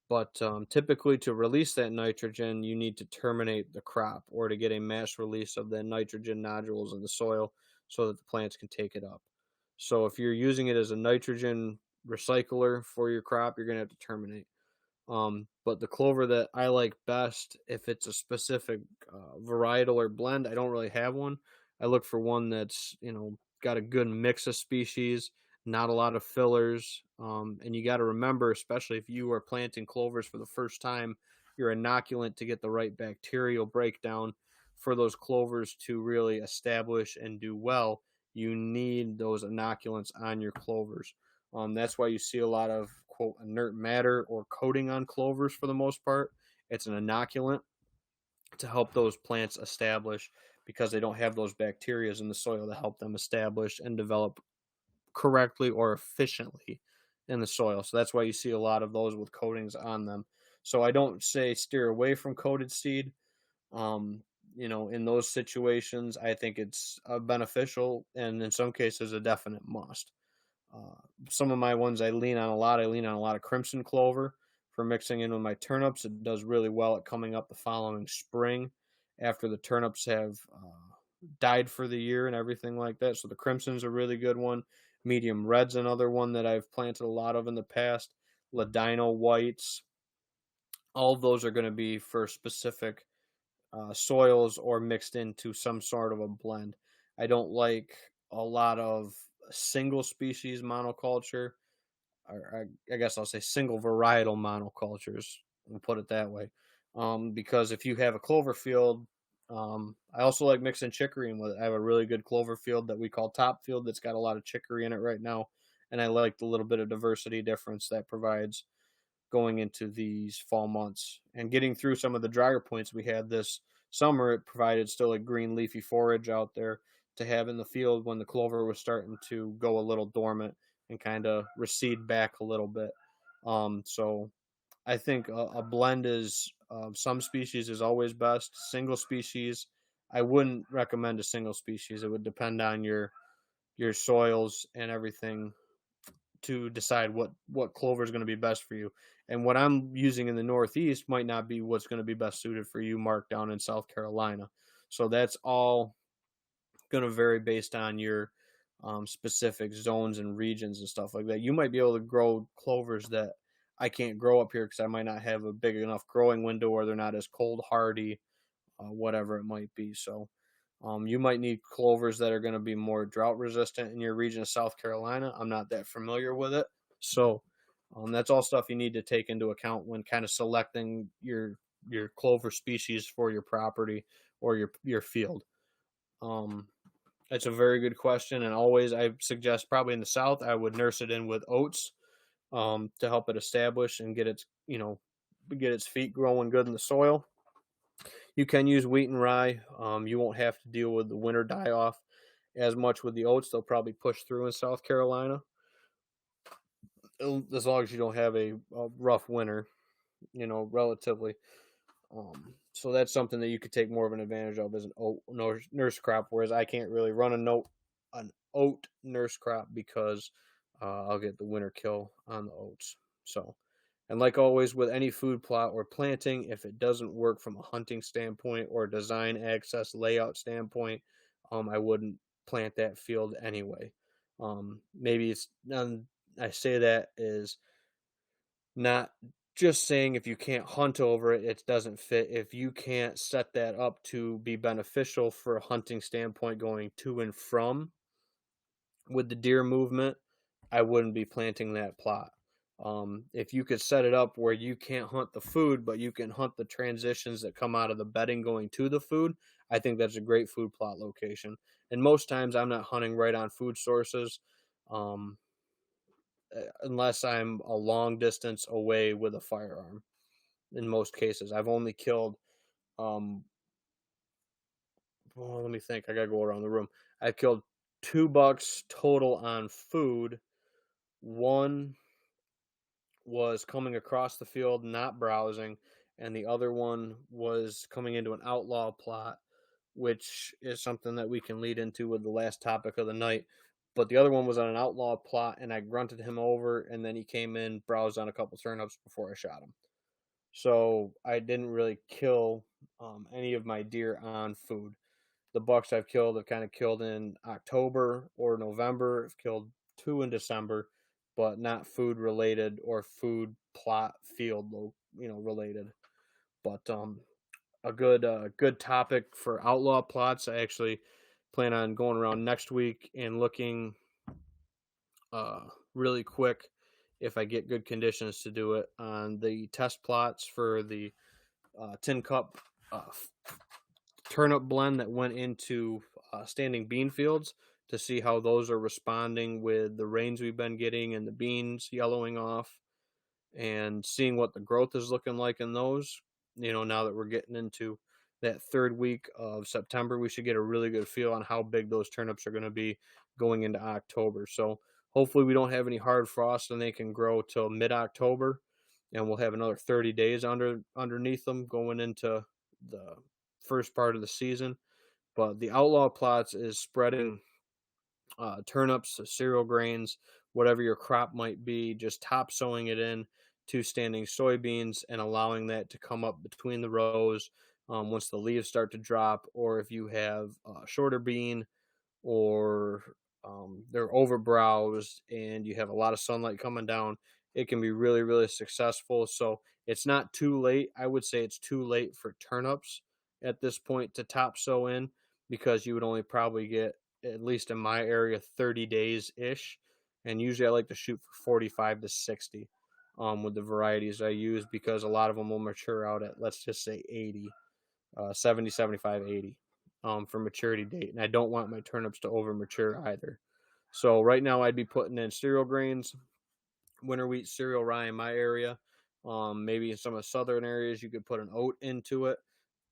But typically, to release that nitrogen, you need to terminate the crop or to get a mass release of the nitrogen nodules in the soil so that the plants can take it up. So if you're using it as a nitrogen recycler for your crop, you're going to have to terminate. But the clover that I like best, if it's a specific varietal or blend, I don't really have one. I look for one that's, got a good mix of species, not a lot of fillers. And you got to remember, especially if you are planting clovers for the first time, your inoculant to get the right bacterial breakdown for those clovers to really establish and do well, you need those inoculants on your clovers. That's why you see a lot of, quote, inert matter or coating on clovers for the most part. It's an inoculant to help those plants establish because they don't have those bacteria in the soil to help them establish and develop correctly or efficiently in the soil. So that's why you see a lot of those with coatings on them. So I don't say steer away from coated seed. In those situations, I think it's beneficial and in some cases a definite must. Some of my ones I lean on a lot. I lean on a lot of crimson clover for mixing in with my turnips. It does really well at coming up the following spring after the turnips have died for the year and everything like that. So the crimson's a really good one. Medium red's another one that I've planted a lot of in the past. Ladino whites. All of those are going to be for specific soils or mixed into some sort of a blend. I don't like a lot of single species monoculture, or I guess I'll say single varietal monocultures, and put it that way. Because if you have a clover field, I also like mixing chicory in with it. I have a really good clover field that we call top field that's got a lot of chicory in it right now, and I like the little bit of diversity difference that provides going into these fall months and getting through some of the drier points we had this summer. It provided still a green leafy forage out there to have in the field when the clover was starting to go a little dormant and kind of recede back a little bit. So I think a blend is some species is always best. Single species, I wouldn't recommend a single species. It would depend on your soils and everything to decide what clover is going to be best for you. And what I'm using in the Northeast might not be what's going to be best suited for you, Mark, down in South Carolina. So that's all going to vary based on your specific zones and regions and stuff like that. You might be able to grow clovers that I can't grow up here because I might not have a big enough growing window, or they're not as cold hardy, whatever it might be. So you might need clovers that are going to be more drought resistant in your region of South Carolina. I'm not that familiar with it. So that's all stuff you need to take into account when kind of selecting your clover species for your property or your field. That's a very good question, and always I suggest probably in the South I would nurse it in with oats to help it establish and get its feet growing good in the soil. You can use wheat and rye. You won't have to deal with the winter die off as much with the oats. They'll probably push through in South Carolina as long as you don't have a rough winter, relatively. So that's something that you could take more of an advantage of as an oat nurse crop, whereas I can't really run an oat nurse crop because I'll get the winter kill on the oats. So, and like always with any food plot or planting, if it doesn't work from a hunting standpoint or design access layout standpoint, I wouldn't plant that field anyway. Maybe it's I say that is not just saying if you can't hunt over it, it doesn't fit. If you can't set that up to be beneficial for a hunting standpoint going to and from with the deer movement, I wouldn't be planting that plot. If you could set it up where you can't hunt the food, but you can hunt the transitions that come out of the bedding going to the food, I think that's a great food plot location. And most times I'm not hunting right on food sources. Unless I'm a long distance away with a firearm. In most cases, I've only killed. Let me think. I gotta go around the room. I've killed 2 bucks total on food. One was coming across the field, not browsing, and the other one was coming into an outlaw plot, which is something that we can lead into with the last topic of the night. But the other one was on an outlaw plot, and I grunted him over, and then he came in, browsed on a couple turnips before I shot him. So I didn't really kill any of my deer on food. The bucks I've killed have kind of killed in October or November. I've killed 2 in December, but not food related or food plot field related. But a good topic for outlaw plots. I actually plan on going around next week and looking really quick if I get good conditions to do it on the test plots for the tin cup turnip blend that went into standing bean fields to see how those are responding with the rains we've been getting and the beans yellowing off, and seeing what the growth is looking like in those. Now that we're getting into that third week of September, we should get a really good feel on how big those turnips are going to be going into October. So hopefully we don't have any hard frost and they can grow till mid-October, and we'll have another 30 days underneath them going into the first part of the season. But the outlaw plots is spreading turnips, cereal grains, whatever your crop might be, just top sowing it in to standing soybeans and allowing that to come up between the rows once the leaves start to drop, or if you have a shorter bean or they're overbrowsed and you have a lot of sunlight coming down, it can be really, really successful. So it's not too late. I would say it's too late for turnips at this point to top sow in, because you would only probably get, at least in my area, 30 days ish. And usually I like to shoot for 45 to 60 with the varieties I use, because a lot of them will mature out at, let's just say 80, 70, 75, 80 for maturity date. And I don't want my turnips to over mature either. So right now I'd be putting in cereal grains, winter wheat, cereal rye in my area. Maybe in some of the southern areas you could put an oat into it,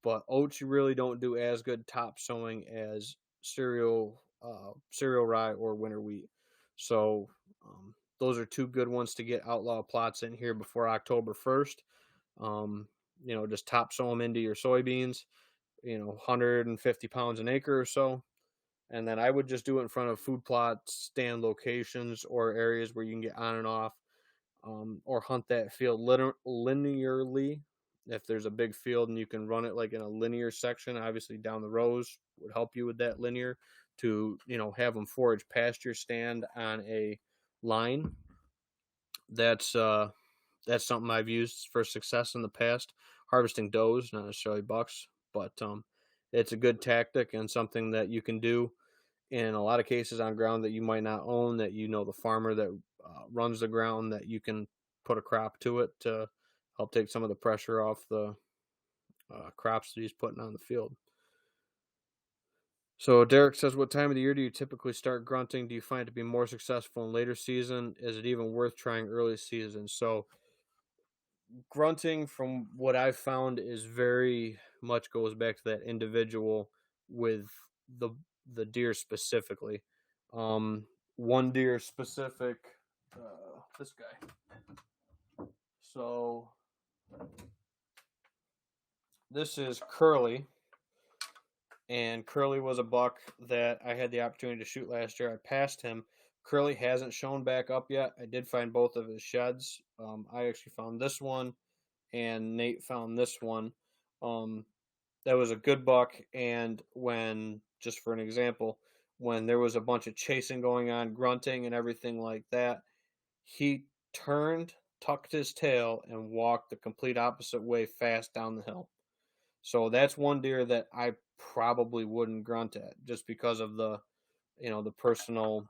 but oats you really don't do as good top sowing as cereal rye or winter wheat. So those are 2 good ones to get outlaw plots in here before October 1st. Just top sow them into your soybeans, 150 pounds an acre or so. And then I would just do it in front of food plot stand locations or areas where you can get on and off, or hunt that field linearly. If there's a big field and you can run it like in a linear section, obviously down the rows would help you with that linear to, have them forage past your stand on a line. That's something I've used for success in the past, harvesting does, not necessarily bucks, but it's a good tactic and something that you can do in a lot of cases on ground that you might not own, that the farmer that runs the ground, that you can put a crop to it to help take some of the pressure off the crops that he's putting on the field. So Derek says, what time of the year do you typically start grunting? Do you find it to be more successful in later season? Is it even worth trying early season? So grunting, from what I've found, is very much goes back to that individual with the deer specifically. One deer specific, this guy. So this is Curly. And Curly was a buck that I had the opportunity to shoot last year. I passed him. Curly hasn't shown back up yet. I did find both of his sheds. I actually found this one, and Nate found this one. That was a good buck. And just for an example, when there was a bunch of chasing going on, grunting and everything like that, he turned, tucked his tail, and walked the complete opposite way fast down the hill. So that's one deer that I probably wouldn't grunt at, just because of the personal,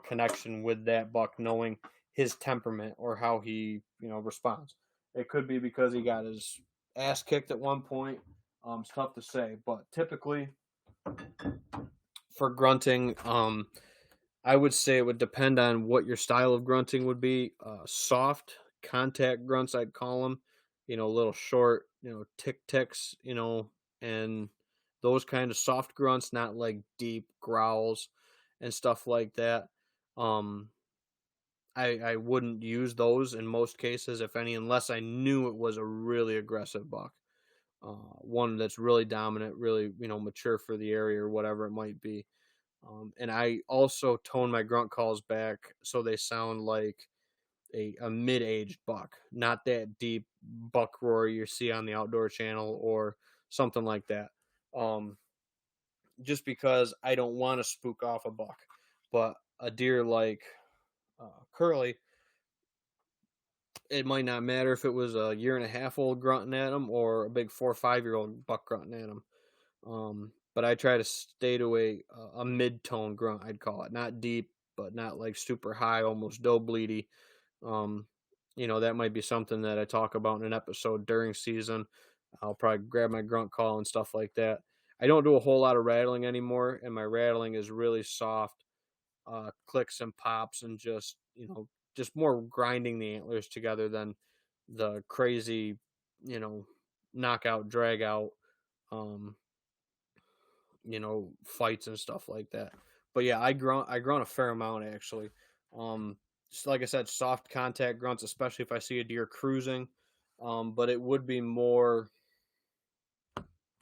connection with that buck, knowing his temperament or how he, responds. It could be because he got his ass kicked at one point. It's tough to say, but typically for grunting, I would say it would depend on what your style of grunting would be. Soft contact grunts, I'd call them, a little short, tick-ticks, and those kind of soft grunts, not like deep growls and stuff like that. I wouldn't use those in most cases, if any, unless I knew it was a really aggressive buck. One that's really dominant, really, mature for the area or whatever it might be. And I also tone my grunt calls back so they sound like a mid-aged buck, not that deep buck roar you see on the Outdoor Channel or something like that. Just because I don't want to spook off a buck. But a deer like Curly, it might not matter if it was a 1.5-year-old grunting at him or a big 4 or 5-year-old buck grunting at him. But I try to stay to a mid-tone grunt, I'd call it. Not deep, but not like super high, almost doe bleedy. That might be something that I talk about in an episode during season. I'll probably grab my grunt call and stuff like that. I don't do a whole lot of rattling anymore, and my rattling is really soft, clicks and pops, and just more grinding the antlers together than the crazy, knockout, drag out, fights and stuff like that. But yeah, I grunt a fair amount actually. Just like I said, soft contact grunts, especially if I see a deer cruising. But it would be more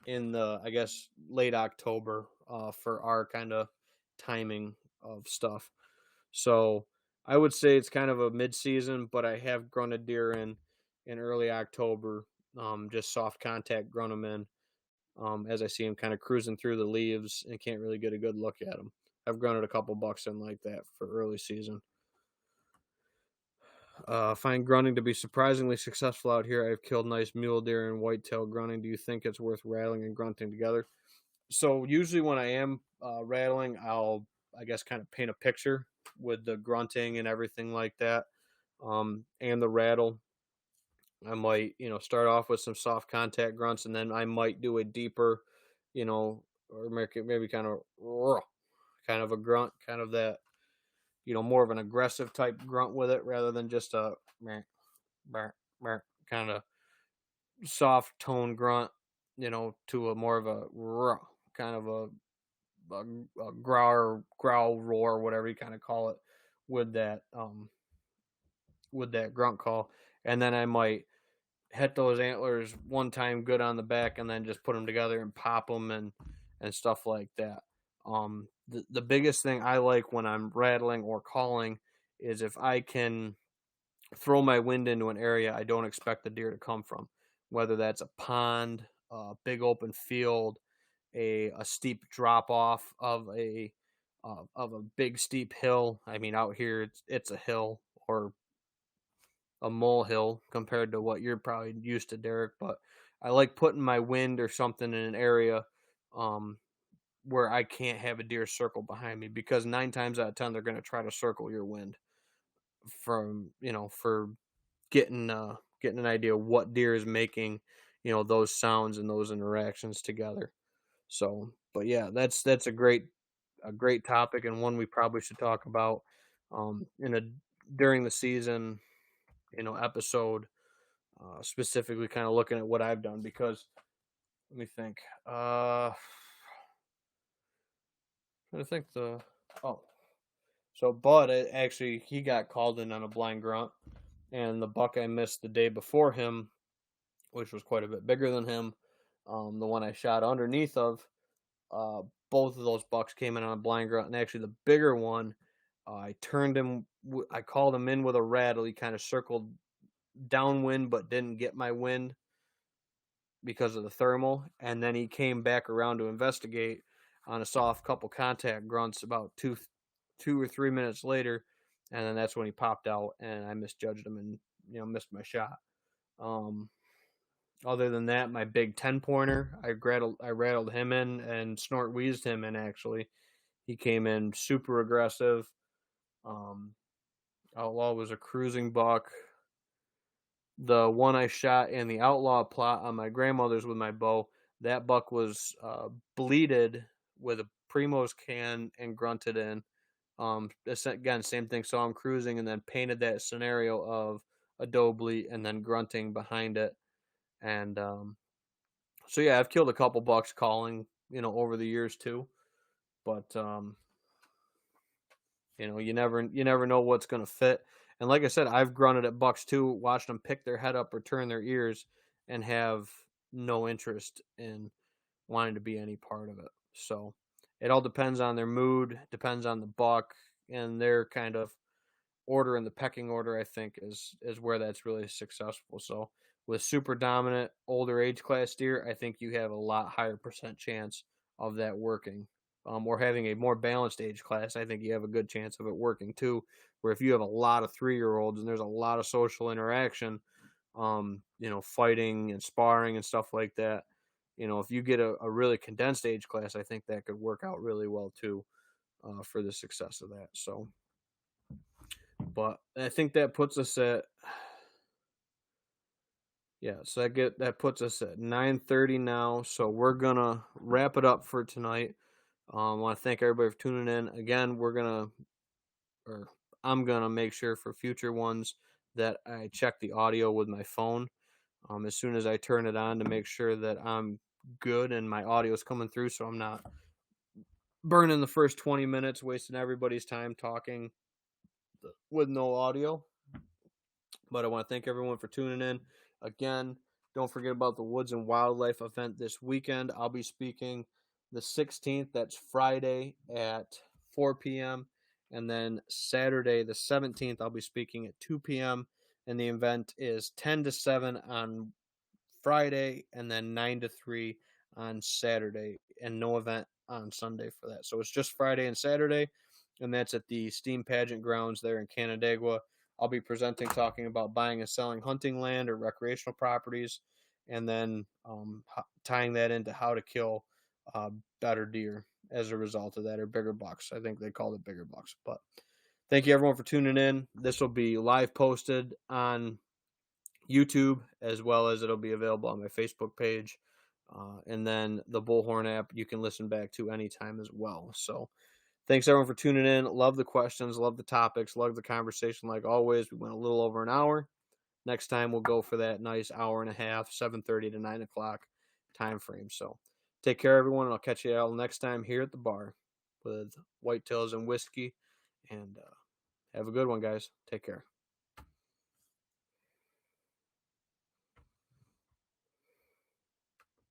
in the, I guess, late October for our kind of timing of stuff. So I would say it's kind of a mid-season, but I have grunted deer in early October. Just soft contact grunt them in as I see them kind of cruising through the leaves and can't really get a good look at them. I've grunted a couple bucks in like that for early season. Find grunting to be surprisingly successful out here. I've killed nice mule deer and whitetail grunting. Do you think it's worth rattling and grunting together? So usually when I am rattling, I'll, I guess, kind of paint a picture with the grunting and everything like that, and the rattle. I might, start off with some soft contact grunts, and then I might do a deeper, or maybe kind of a grunt, kind of that, more of an aggressive type grunt with it rather than just a kind of soft tone grunt, to a more of a kind of a growl roar, whatever you kind of call it, with that grunt call. And then I might hit those antlers one time good on the back and then just put them together and pop them and stuff like that. The biggest thing I like when I'm rattling or calling is if I can throw my wind into an area I don't expect the deer to come from, whether that's a pond, a big open field, a steep drop off of a big steep hill. I mean, out here it's a hill or a molehill compared to what you're probably used to, Derek. But I like putting my wind or something in an area where I can't have a deer circle behind me, because 9 times out of 10 they're going to try to circle your wind from for getting an idea of what deer is making those sounds and those interactions together. So, but yeah, that's a great topic, and one we probably should talk about in a during the season episode, specifically kind of looking at what I've done, because let me think. I think so Bud, actually, he got called in on a blind grunt, and the buck I missed the day before him, which was quite a bit bigger than him, the one I shot underneath of, both of those bucks came in on a blind grunt, and actually the bigger one, I called him in with a rattle. He kind of circled downwind but didn't get my wind because of the thermal, and then he came back around to investigate on a soft couple contact grunts about 2 or 3 minutes later, and then that's when he popped out, and I misjudged him and missed my shot. Other than that, my big 10-pointer, I rattled him in and snort wheezed him in. Actually, he came in super aggressive. Outlaw was a cruising buck. The one I shot in the outlaw plot on my grandmother's with my bow, that buck was bleeded with a Primo's can and grunted in. Again, same thing. Saw him cruising and then painted that scenario of a doe bleat and then grunting behind it. And so yeah, I've killed a couple bucks calling, over the years too. But you never know what's going to fit. And like I said, I've grunted at bucks too, watched them pick their head up or turn their ears, and have no interest in wanting to be any part of it. So it all depends on their mood, depends on the buck, and their kind of order in the pecking order, I think, is where that's really successful. So with super dominant older age class deer, I think you have a lot higher percent chance of that working. Or having a more balanced age class, I think you have a good chance of it working too. Where if you have a lot of 3-year-olds and there's a lot of social interaction, fighting and sparring and stuff like that, if you get a really condensed age class, I think that could work out really well too, for the success of that. So, but I think that puts us at, so that puts us at 9:30 now. So we're gonna wrap it up for tonight. I want to thank everybody for tuning in. Again, I'm gonna make sure for future ones that I check the audio with my phone as soon as I turn it on, to make sure that I'm good and my audio is coming through, so I'm not burning the first 20 minutes, wasting everybody's time talking with no audio. But I want to thank everyone for tuning in. Again, don't forget about the Woods and Wildlife event this weekend. I'll be speaking the 16th, that's Friday at 4 p.m. And then Saturday, the 17th, I'll be speaking at 2 p.m. And the event is 10 to 7 on Friday, and then 9 to 3 on Saturday, and no event on Sunday for that. So it's just Friday and Saturday, and that's at the Steam Pageant Grounds there in Canandaigua. I'll be presenting, talking about buying and selling hunting land or recreational properties, and then tying that into how to kill better deer as a result of that, or bigger bucks. I think they called it bigger bucks. But thank you everyone for tuning in. This will be live posted on YouTube, as well as it'll be available on my Facebook page. And then the Bullhorn app you can listen back to anytime as well. So thanks everyone for tuning in. Love the questions, love the topics, love the conversation like always. We went a little over an hour. Next time we'll go for that nice hour and a half, 7:30 to 9 o'clock time frame. So take care everyone, and I'll catch you all next time here at the bar with Whitetails and Whiskey. And have a good one, guys. Take care.